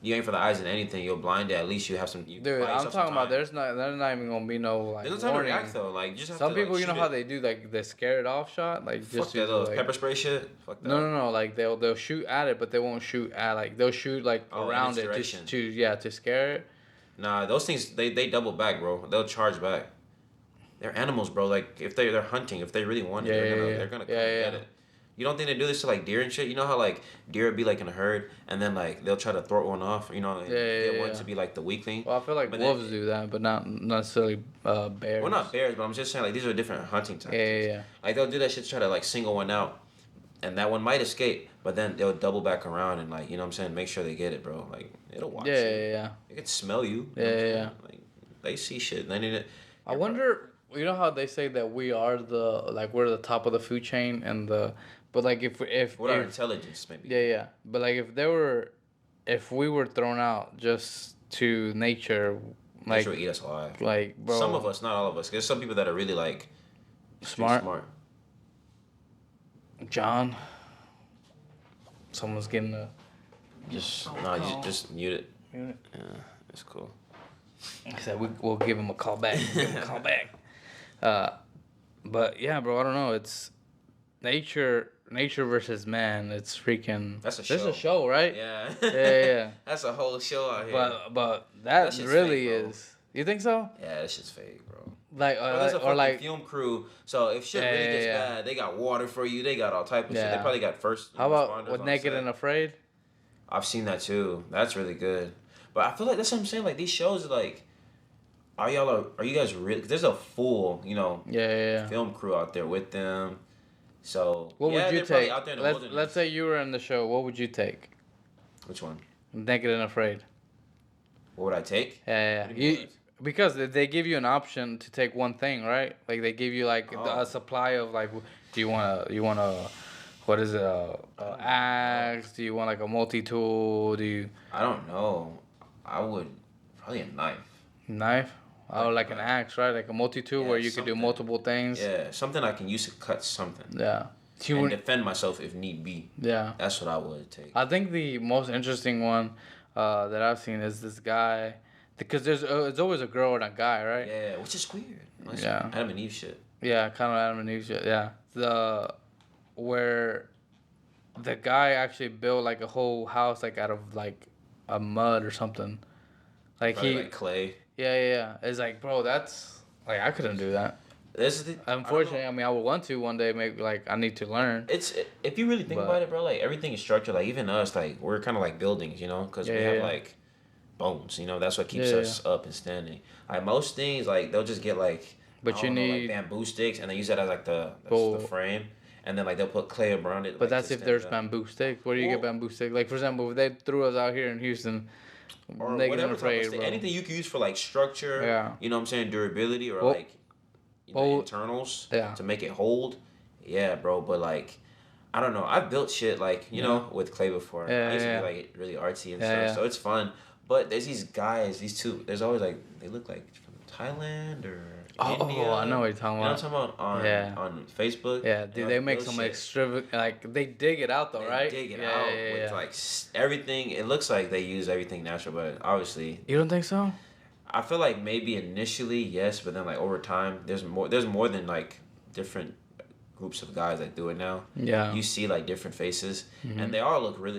You aim for the eyes and anything, you'll blind it. At least you have some. Dude, I'm talking about there's not even gonna be no like. There's no time to react though. Like you just have some to, people, like, you know how they do like the scared off shot, like Fuck just that little like, pepper spray shit. Fuck that. No. Like they'll shoot at it, but they won't shoot at like they'll shoot like around it to scare it. Nah, those things they double back, bro. They'll charge back. They're animals, bro. Like if they're hunting, if they really want it, they're gonna come get it. You don't think they do this to like deer and shit? You know how like deer would be like in a herd and then like they'll try to throw one off, and get one to be like the weakling. Well, I feel like wolves do that, but not necessarily bears. Well, not bears, but I'm just saying like these are different hunting tactics. Yeah. Like they'll do that shit to try to like single one out, and that one might escape, but then they'll double back around and like what I'm saying, make sure they get it, bro. Like it'll watch you. Yeah. They can smell you. Yeah. Like they see shit. They need it. I wonder. You know how they say that we're the top of the food chain but like if our intelligence maybe. Yeah. But like if we were thrown out just to nature, like nature would eat us alive. Like, bro, some of us, not all of us. There's some people that are really like smart. John. Someone's getting a. Just mute it. Mute it. Yeah, it's cool. I said we'll give him a call back. But yeah, bro, I don't know. It's nature versus man. It's freaking. That's a show. There's a show, right? Yeah. Yeah. That's a whole show out here. But that really fake, is. You think so? Yeah, that shit's fake, bro. Like there's a or like film crew. So if shit really gets bad, they got water for you. They got all type of shit. They probably got first. How about with Naked and Afraid? I've seen that too. That's really good. But I feel like that's what I'm saying. Like these shows, are like, are you guys really? Cause there's a full, film crew out there with them. So what would you take? Out there in the let's say you were in the show. What would you take? Which one? Naked and Afraid. What would I take? Yeah. Because they give you an option to take one thing, right? Like they give you like a supply of like, do you want a what is it? Axe? Do you want like a multi-tool? I don't know. I would probably a knife. Knife? Oh, like an axe, right? Like a multi-tool where you could do multiple things. Yeah, something I can use to cut something. Yeah. And defend myself if need be. Yeah. That's what I would take. I think the most interesting one that I've seen is this guy, because it's always a girl and a guy, right? Yeah, which is weird. Yeah. Adam and Eve shit. Yeah, kind of Adam and Eve shit. Yeah. Where the guy actually built like a whole house like out of like a mud or something. Like probably like clay. Yeah. It's like, bro, that's like I couldn't do that. Unfortunately, I mean, I would want to one day. Maybe like I need to learn. If you really think about it, bro. Like everything is structured. Like even us, like we're kind of like buildings, because we have like bones. That's what keeps us up and standing. Like most things, like they'll just get like. But you need like bamboo sticks, and they use that as like the frame, and then like they'll put clay around it. But that's if there's bamboo sticks. Where do you get bamboo sticks? Like for example, if they threw us out here in Houston. Or whatever type of anything you can use for like structure. Yeah. You know what I'm saying? Durability or like. Internals to make it hold. Yeah, bro. But like, I don't know. I've built shit like with clay before. I used to be like really artsy and stuff, so it's fun. But there's these guys, these two. There's always like they look like from Thailand or India. Oh, I know what you're talking about. You know what I'm talking about on Facebook. Yeah, dude, they make some extravagant. Like they dig it out though, right? Dig it out with like everything. It looks like they use everything natural, but obviously. You don't think so? I feel like maybe initially yes, but then like over time, there's more than like different groups of guys that do it now. Yeah. You see like different faces, and they all look really.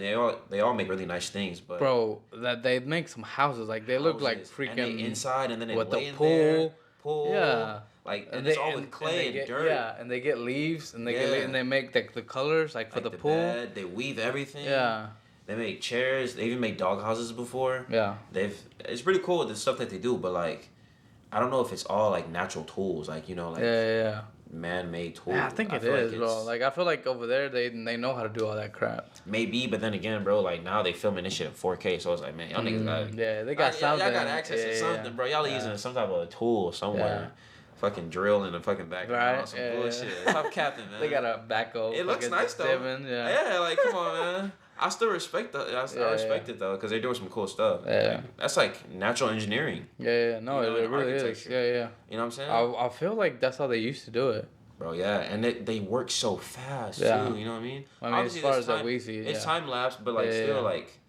They all make really nice things, but bro, that they make some houses like they look like freaking and inside, and then they with lay the in pool. there, pool. Yeah. Like, and it's all with clay and dirt. Yeah, and they get leaves, and and they make the colors, like, for Like the the pool. bed, they weave everything. Yeah. They make chairs. They even make dog houses before. Yeah. It's pretty cool with the stuff that they do, but like, I don't know if it's all like natural tools, like like Yeah. man-made tools. Yeah, I think it is, bro. Like, I feel like over there they know how to do all that crap. Maybe, but then again, bro, like now they filming this shit in 4K, so it's like, man, y'all niggas got they got something. Y'all got access to something, bro. Y'all using some type of a tool somewhere. Fucking drill in the fucking background. Right? Some bullshit. Stop capping, man. They got a backhoe. It looks nice though. Yeah, like come on, man. I still respect that. I respect it though, because they're doing some cool stuff. Yeah. Like, that's like natural engineering. Yeah. No, it really is. Yeah. You know what I'm saying? I feel like that's how they used to do it. Bro, yeah, and they work so fast too. You know what I mean? I mean, obviously, as far as that we see, it's time lapse, but like still like.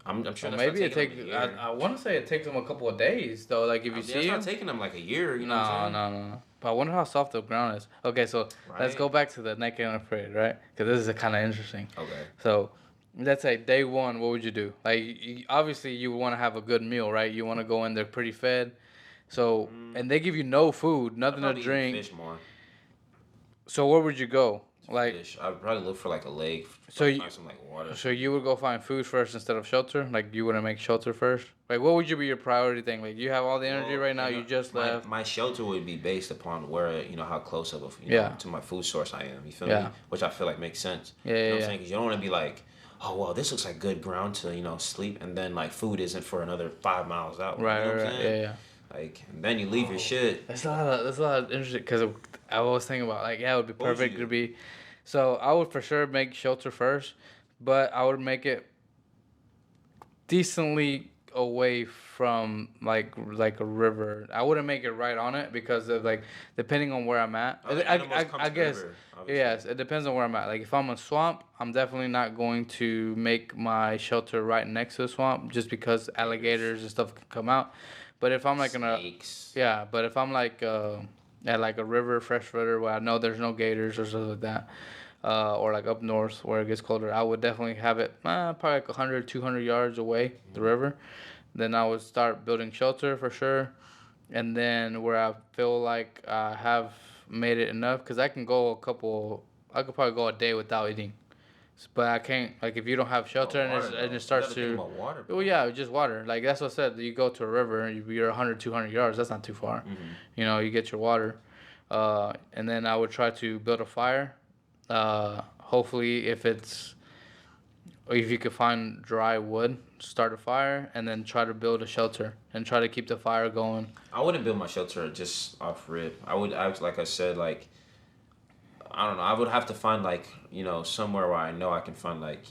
I'm sure that's maybe it takes. I want to say it takes them a couple of days though. Like if you see, it's not taking them like a year. You know what I'm saying? No. But I wonder how soft the ground is. Okay, so let's go back to the naked and afraid, right? Because this is kind of interesting. Okay. So let's say day one, what would you do? Like obviously you want to have a good meal, right? You want to go in there pretty fed. So and they give you no food, nothing to drink. Fish more. So where would you go? Like fish. I'd probably look for like a lake. So you find some like water. So you would go find food first instead of shelter? Like you wouldn't make shelter first? Like what would you be your priority thing? Like you have all the energy right now. You just left. My shelter would be based upon where how close of a to my food source I am. You feel me? Which I feel like makes sense. Yeah. You know what I'm saying? Because you don't want to be like, oh well, this looks like good ground to sleep, and then like food isn't for another 5 miles out. Right. You know what I'm saying? Yeah. Like, and then you leave your shit. That's a lot of interesting, because I was thinking about, like, it would be perfect to be. So I would for sure make shelter first, but I would make it decently away from like a river. I wouldn't make it right on it because of like depending on where I'm at. I guess river, yes, it depends on where I'm at. Like if I'm in a swamp, I'm definitely not going to make my shelter right next to the swamp just because alligators and stuff can come out. But if I'm like Snakes. but if I'm like at like a river, fresh river where I know there's no gators or stuff like that, or like up north where it gets colder, I would definitely have it probably like 100, 200 yards away the river. Then I would start building shelter for sure, and then where I feel like I have made it enough, because I could probably go a day without eating. But I can't, like, if you don't have shelter and it starts to... water, well, yeah, just water. Like, that's what I said. You go to a river, and you're 100, 200 yards. That's not too far. Mm-hmm. You get your water. And then I would try to build a fire. Hopefully, if you could find dry wood, start a fire, and then try to build a shelter and try to keep the fire going. I wouldn't build my shelter just off rip. I like I said, like, I don't know. I would have to find like somewhere where I know I can find like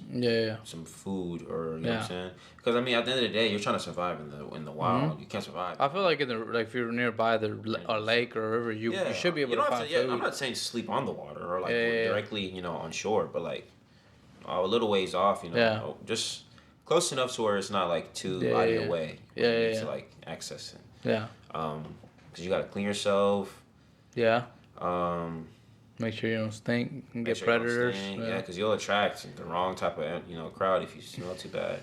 some food or you know what I'm saying. Because I mean, at the end of the day, you're trying to survive in the wild. You can't survive. I feel like if you're nearby a lake or a river, you should be able to find food. I'm not saying sleep on the water or like directly on shore, but like a little ways off. Just close enough to where it's not like too out of your way. You need to like access it. Yeah. Because you gotta clean yourself. Yeah. Make sure you don't stink and get predators. Yeah, because you'll attract the wrong type of crowd if you smell too bad.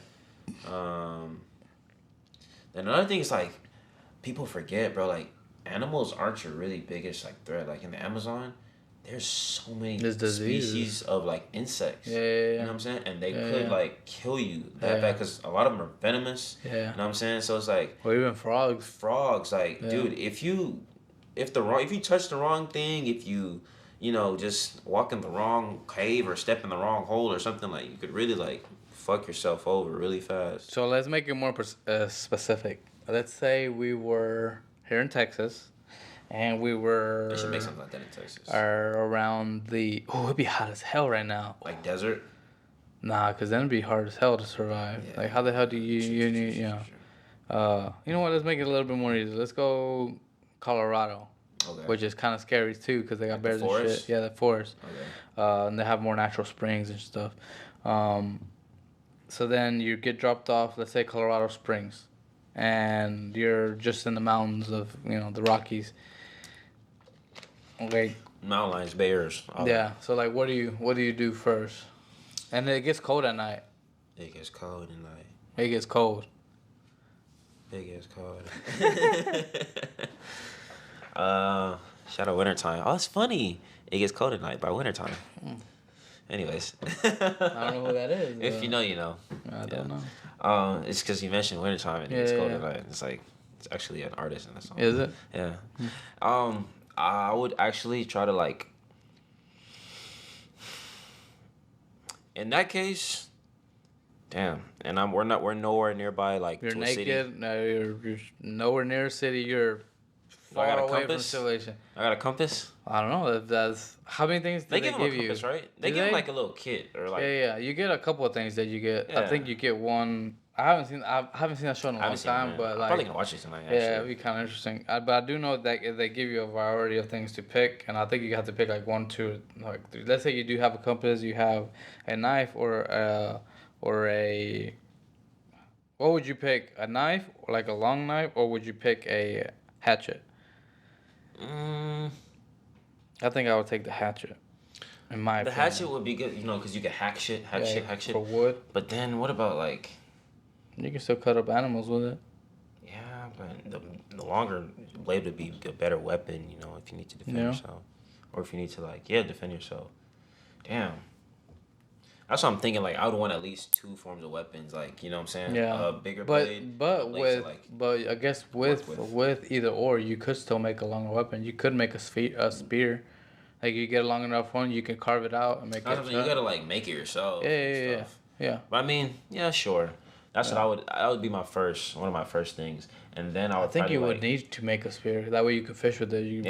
Then another thing is like people forget, bro. Like animals aren't your really biggest like threat. Like in the Amazon, there's so many species of like insects. Yeah. You know what I'm saying? And they could like kill you that bad because a lot of them are venomous. Yeah. You know what I'm saying? So it's like. Or even frogs. Frogs, like dude, if you touch the wrong thing, if you just walk in the wrong cave or step in the wrong hole or something, like you could really like fuck yourself over really fast. So let's make it more specific. Let's say we were here in Texas, and we were. They should make something like that in Texas. Or around it'd be hot as hell right now. Like desert. Nah, cause then it'd be hard as hell to survive. Yeah. Like how the hell do you need you know what? Let's make it a little bit more easy. Let's go Colorado. Okay. Which is kind of scary too, because they got bears and shit. Yeah, the forest. Okay. And they have more natural springs and stuff. So then you get dropped off, let's say Colorado Springs, and you're just in the mountains of the Rockies. Okay. Mountain lions, bears. Yeah. So like, what do you do first? And it gets cold at night. It gets cold at night. It gets cold. It gets cold. Shout out wintertime. Oh, it's funny. It gets cold at night by wintertime. Anyways. I don't know who that is. If you know, you know. I don't know. It's because you mentioned wintertime and it gets cold at night. It's like, it's actually an artist in the song. Is it? Yeah. I would actually try to like. In that case, damn, and we're nowhere nearby like You're to naked. a city. No, you're nowhere near a city. You're I got far a away from compass? civilization. I got a compass. I don't know if that's how many things do They they give him give a you? compass, right? They Do give him they? like a little kit or like. Yeah. You get a couple of things that you get. I Yeah. think you get one. I haven't seen that show in a I long haven't seen it, time, man. but I'm like probably gonna watch it tonight. Actually. yeah, it'd be kind of interesting. But I do know that if they give you a variety of things to pick, and I think you have to pick like one, two, like three. Let's say you do have a compass, you have a knife or a. What would you pick? A knife, or like a long knife, or would you pick a hatchet? I think I would take the hatchet. In my The opinion. hatchet would be good, you know, because you can hack shit. hack shit for wood. But then what about like? You can still cut up animals with it. Yeah, but the longer blade would be a better weapon, you know, if you need to defend yourself, or if you need to like defend yourself. Damn. That's what I'm thinking. Like I would want at least two forms of weapons, like you know what I'm saying. Yeah. A bigger blade. But I guess with either or, you could still make a longer weapon. You could make a spear. Like you get a long enough one, you can carve it out and make it. You gotta like make it yourself. Yeah. But I mean, yeah, sure. That's what that would be one of my first things, and then I would. I think you would need to make a spear. That way you could fish with it.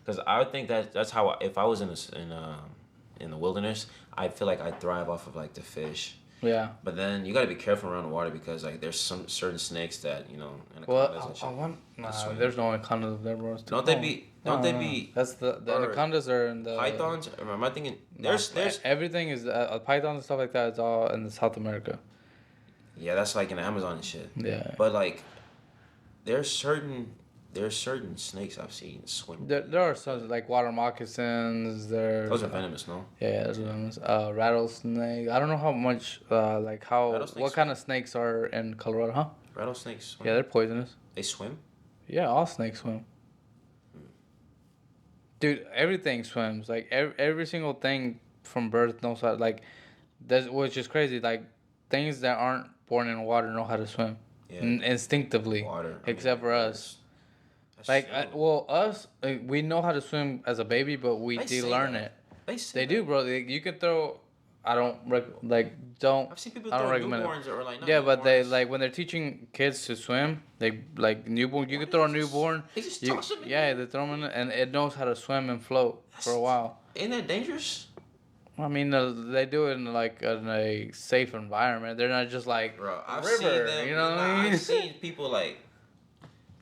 Because I would think that's how if I was in the wilderness, I feel like I'd thrive off of like the fish. Yeah. But then you gotta be careful around the water because like there's some certain snakes that anacondas and shit. There's no anacondas there, bro. Don't they be? That's the anacondas are in the pythons. Am I thinking? There's everything is pythons and stuff like that. It's all in South America. Yeah, that's like in the Amazon and shit. Yeah. But like, there's certain snakes I've seen swim. There are some like water moccasins. Those are venomous, no? Yeah, those are venomous. Rattlesnake. I don't know how much what kind of snakes are in Colorado, huh? Rattlesnakes swim? Yeah, they're poisonous. They swim? Yeah, all snakes swim. Dude, everything swims. Like every single thing from birth knows how. Like, which is crazy. Like things that aren't born in water know how to swim. Yeah. Instinctively. Water. Except for us. Like, us, we know how to swim as a baby, but we de-learn it. They do, bro. You can throw. I don't I've seen people throw newborns or like. Yeah, but they like when they're teaching kids to swim. They like newborn. You can throw a newborn. They just toss them in. Yeah, they throw them in, and it knows how to swim and float for a while. Ain't that dangerous? I mean, they do it in in a safe environment. They're not just like I've river. Seen them, you know what I mean? I've seen people like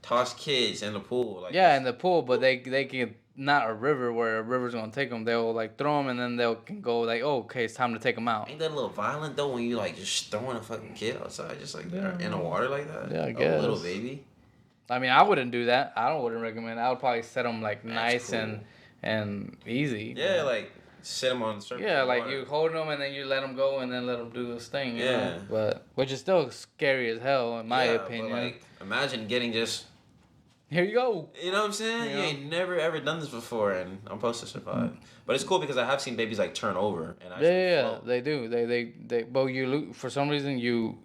toss kids in the pool. Like in the pool, but they can not a river where a river's gonna take them. They'll like throw them and then they'll can go like, oh, okay, it's time to take them out. Ain't that a little violent though when you like just throwing a fucking kid outside just like in the water like that? Yeah, I guess. A little baby. I mean, I wouldn't do that. I wouldn't recommend. I would probably set them like nice and easy. Yeah, like sit them on the surface. Yeah, like you hold them and then you let them go and then let them do this thing. You know? But which is still scary as hell in my opinion. But like imagine getting just. Here you go. You know what I'm saying? You ain't never ever done this before, and I'm supposed to survive. But it's cool because I have seen babies like turn over and actually float. They do. They. But for some reason you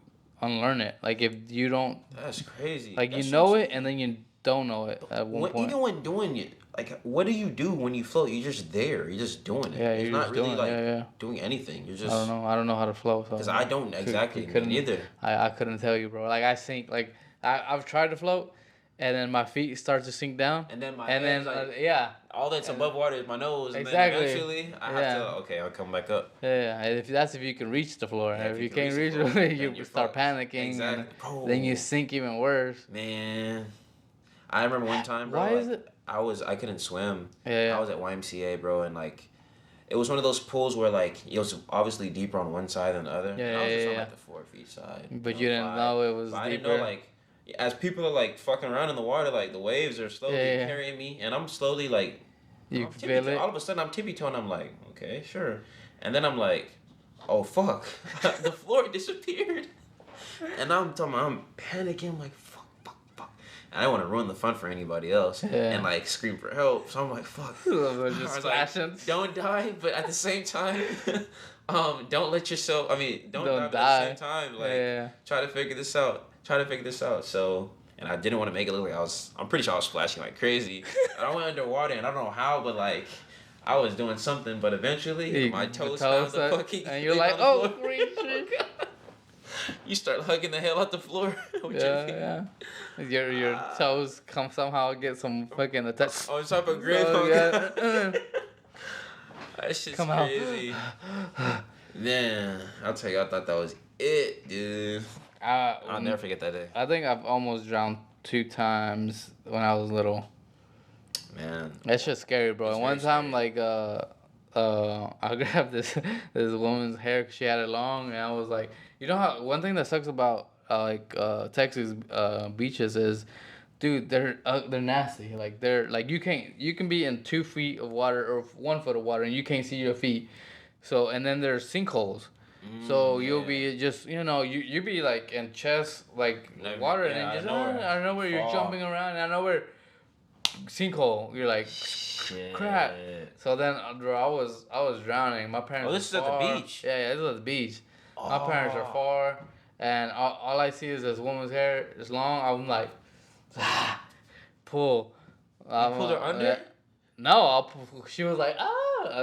unlearn it. Like if you don't. That's crazy. Like you know it and then you don't know it at one point. Even when doing it, like what do you do when you float? You're just there. You're just doing it. Yeah, you're not really doing anything. You're just. I don't know how to float. Because I don't exactly. Couldn't either. I couldn't tell you, bro. Like I sink. Like I've tried to float. And then my feet start to sink down. And then all that's above water is my nose. And then eventually I have to, I'll come back up. Yeah, if you can reach the floor. If you can't reach the floor, you start panicking. Exactly. And then you sink even worse. Man. I remember one time, bro. Why is it? I couldn't swim. Yeah. I was at YMCA, bro, and like, it was one of those pools where like it was obviously deeper on one side than the other. Yeah, and I was just on like the 4 feet side. But you didn't know it was deeper. I didn't know like. As people are like fucking around in the water, like the waves are slowly carrying me, and I'm slowly like, you feel it. All of a sudden, I'm tippy-toeing. I'm like, okay, sure, and then I'm like, oh fuck, the floor disappeared, and I'm panicking, like fuck, I didn't want to ruin the fun for anybody else and like scream for help. So I'm like, fuck. Just like, don't die, but at the same time, don't let yourself. I mean, don't die, but at the same time, like try to figure this out. Try to figure this out. So. And I didn't want to make it look like I'm pretty sure I was splashing like crazy. I went underwater and I don't know how, but like, I was doing something, but eventually my toes found the fucking. And you're like, oh, great shit. You start hugging the hell out the floor. Yeah. Your toes come somehow get some fucking attached. On top of grip. Yeah. That shit's crazy. Man, I'll tell you, I thought that was it, dude. I'll never forget that day. I think I've almost drowned 2 times when I was little. Man, that's just scary, bro. And one time, scary. Like, I grabbed this woman's hair because she had it long, and I was like, you know how one thing that sucks about Texas beaches is, dude, they're nasty. Like you can be in 2 feet of water or 1 foot of water and you can't see your feet. So and then there's sinkholes. So you'll be just, you be like in chest, like water, and then just, I know where you're jumping around, and I know where sinkhole, you're like, crap. So then, bro, I was drowning. My parents this is far. at the beach? Yeah, this is at the beach. My parents are far, and all I see is this woman's hair is long. I'm like, pull. You pulled her under? No, she was like,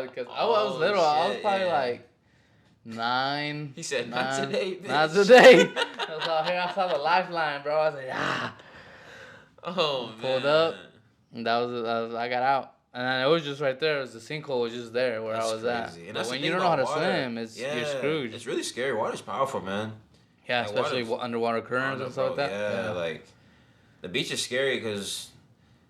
because I was little. Shit, I was probably like 9. He said, not today, bitch. Not today. I saw the lifeline, bro. I was like, Oh, man. Pulled up. And that was I got out. And then it was just right there. The sinkhole was just there where I was crazy. At. But when you don't know how to swim, you're screwed. It's really scary. Water's powerful, man. Yeah, like especially underwater currents and stuff like that. Yeah, like, the beach is scary because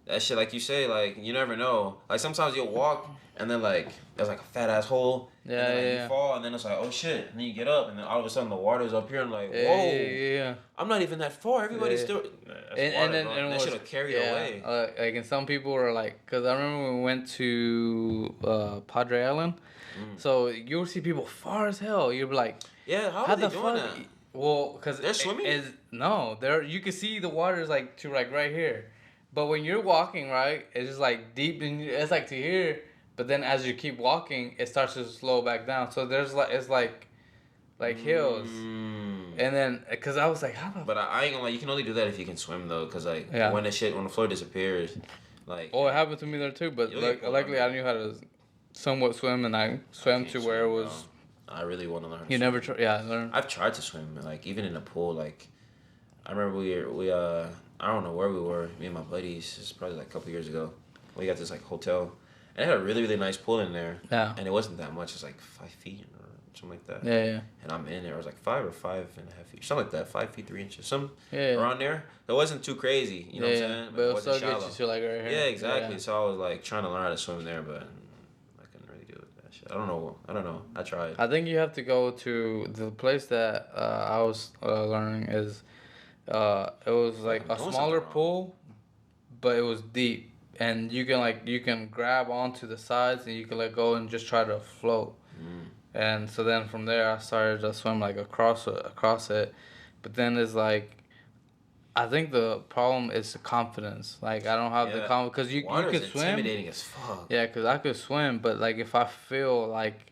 that shit, like you say, like, you never know. Like, sometimes you'll walk and then, like, there's, like, a fat-ass hole. Yeah, and then, you fall, and then it's like, oh, shit. And then you get up, and then all of a sudden the water's up here, and like, whoa. Yeah. I'm not even that far. Everybody's still... And that shit will carry you away. Like, and some people were like... Because I remember when we went to Padre Island. So you'll see people far as hell. You'll be like... Yeah, how are they doing that? Well, because... They're swimming? No, you can see the water's like to like right here. But when you're walking, right, it's just like deep, and it's like to here. But then as you keep walking, it starts to slow back down. So there's like, it's like hills. And then, cause I was like, how the... But I ain't gonna lie, you can only do that if you can swim though. Cause like, when the floor disappears, like... Oh, it happened to me there too. But luckily I knew how to somewhat swim, and I swam to where it was... I really want to learn. You never try? Yeah, learn. I've tried to swim, like even in a pool. Like, I remember we I don't know where we were. Me and my buddies. It's probably like a couple years ago. We got this like hotel, and it had a really really nice pool in there. Yeah. And it wasn't that much. It's like 5 feet or something like that. Yeah. And I'm in there. It was like 5 or 5.5 feet, something like that. 5 feet 3 inches, around there. It wasn't too crazy. You know what I'm saying? But it was so good. You feel like right here. Yeah, exactly. Yeah. So I was like trying to learn how to swim there, but I don't know. I tried. I think you have to go to the place that I was learning is, it was like a smaller pool, but it was deep, and you can grab onto the sides and you can let go and just try to float. And so then from there I started to swim like across it, but then it's like, I think the problem is the confidence. Like, I don't have the confidence. Because you could swim. Intimidating as fuck. Yeah, because I could swim, but, like, if I feel like...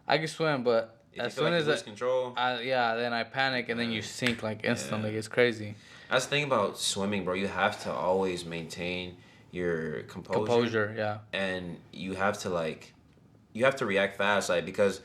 I could swim, but as soon as lose control. then I panic, and then you sink, like, instantly. It's crazy. That's the thing about swimming, bro. You have to always maintain your composure. Yeah. And you have to, like... You have to react fast, like, because...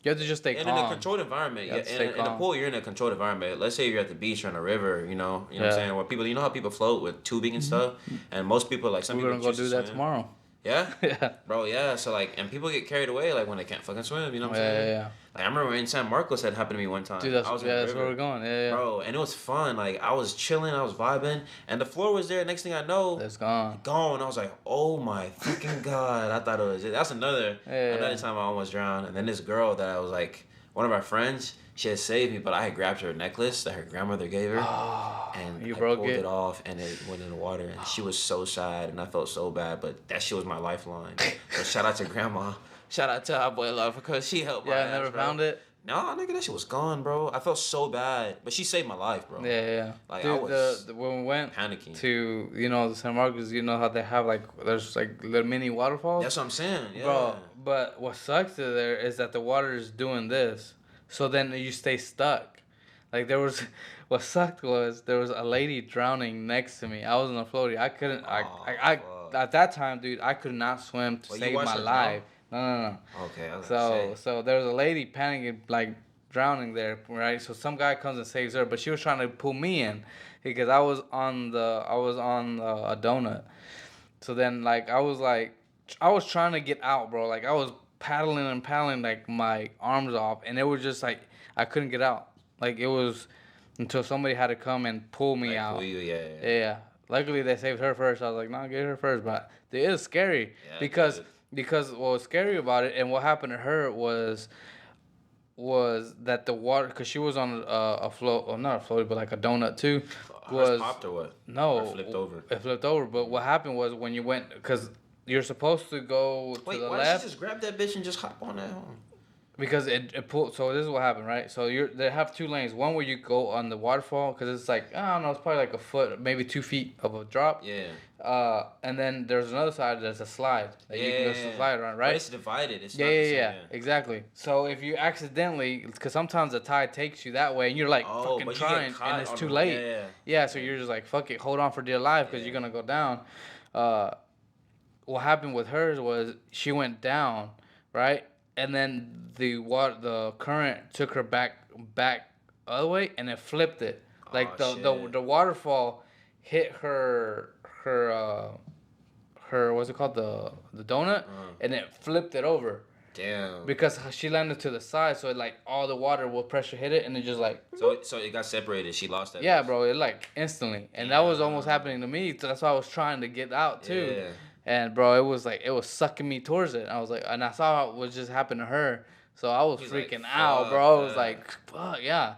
You have to just stay calm. And in a controlled environment, in a pool, you're in a controlled environment. Let's say you're at the beach or on a river, you know what I'm saying? Where people, you know how people float with tubing and stuff? And most people, like, some people we're gonna go do that tomorrow. Yeah? Yeah. Bro, yeah. So, like, and people get carried away, like, when they can't fucking swim, you know what I'm saying? Yeah. Like, I remember in San Marcos that happened to me one time. Dude, that's where we're going. Yeah. Bro, and it was fun. Like, I was chilling, I was vibing, and the floor was there. Next thing I know, it's gone. Gone. I was like, oh my fucking God. I thought it was it. That's another time I almost drowned. And then this girl that I was like, one of our friends, she had saved me, but I had grabbed her necklace that her grandmother gave her, and I pulled it off, and it went in the water, and she was so sad, and I felt so bad, but that shit was my lifeline. So shout out to grandma. Shout out to Abuela because she helped my ass, never found it? Nah, nigga, that shit was gone, bro. I felt so bad, but she saved my life, bro. Yeah. Like Dude, I was when we went panicking. to the San Marcos, you know how they have like there's like little mini waterfalls. That's what I'm saying, yeah. Bro, but what sucks there is that the water is doing this, so then you stay stuck. Like there was, what sucked was there was a lady drowning next to me. I was on the floaty. I couldn't. I Fuck. at that time, dude, I could not swim to Well, you save watched my her life. No. Okay, I was gonna So say. so there was a lady panicking, like drowning there, right? So some guy comes and saves her, but she was trying to pull me in because I was on a donut. So then I was trying to get out, bro. Like I was paddling and paddling like my arms off, and it was just like I couldn't get out. Like it was until somebody had to come and pull me Like, out. pull you, yeah. Yeah. Luckily they saved her first. I was like, nah, get her first. But it is scary Yeah, because dude. what was scary about it and what happened to her was that the water, because she was on a float, or not a float, but like a donut too. Hers popped or what? No, Or flipped over. It flipped over. But what happened was when you went, because you're supposed to go to Wait, the why left. did she just grab that bitch and just hop on that home? Because it pulled. So this is what happened, right? So they have two lanes. One where you go on the waterfall, because it's like, I don't know, it's probably like a foot, maybe 2 feet of a drop. Yeah. And then there's another side that's a slide that you can go slide around, right? But it's divided. It's Yeah, not the yeah, same, exactly. So if you accidentally, because sometimes the tide takes you that way, and you're like fucking but you trying, get caught and it's on too the- late. Yeah, so you're just like, fuck it, hold on for dear life, because you're gonna go down. What happened with hers was she went down, right, and then the current took her back other way, and it flipped it. Like the waterfall hit her what's it called, the donut, and it flipped it over. Damn. Because she landed to the side, so it, like all the water will pressure hit it, and it just like. So it got separated. She lost that. Yeah, bitch. bro, it like instantly, and that was almost happening to me. So that's why I was trying to get out too. Yeah. And bro, it was sucking me towards it. I was like, and I saw what just happened to her, so I was He's like, freaking out, bro. I was that. like, fuck yeah.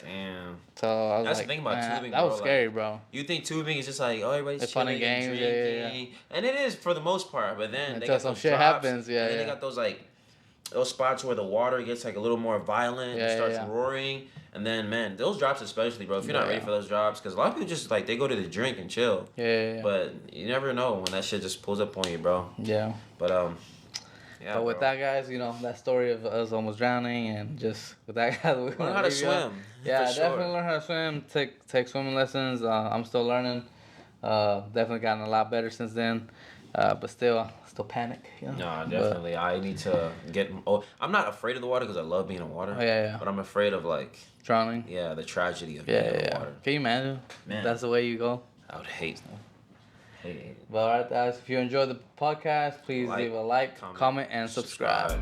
Damn. So I was That's like, the thing about man, tubing, that was bro, scary, like, bro. You think tubing is just like, oh, everybody's It's fun chilling and and games, drinking, yeah. and it is for the most part. But then they Until got some those shit drops, happens, yeah, and then yeah. they got those spots where the water gets like a little more violent and starts roaring, and then man, those drops especially, bro. If you're not ready for those drops, because a lot of people just like they go to the drink and chill. Yeah. But you never know when that shit just pulls up on you, bro. Yeah. But yeah. But with that, guys, that story of us almost drowning, and just with that, guys, we learn how to swim. Yeah, for definitely sure. learn how to swim. Take swimming lessons. I'm still learning. Definitely gotten a lot better since then. But still panic. No, definitely. But I need to get. Oh, I'm not afraid of the water because I love being in water. Yeah. But I'm afraid of like drowning. Yeah, the tragedy of being in the water. Can you imagine? Man, that's the way you go. I would hate. But alright, guys, if you enjoyed the podcast, please leave a like, comment, and subscribe.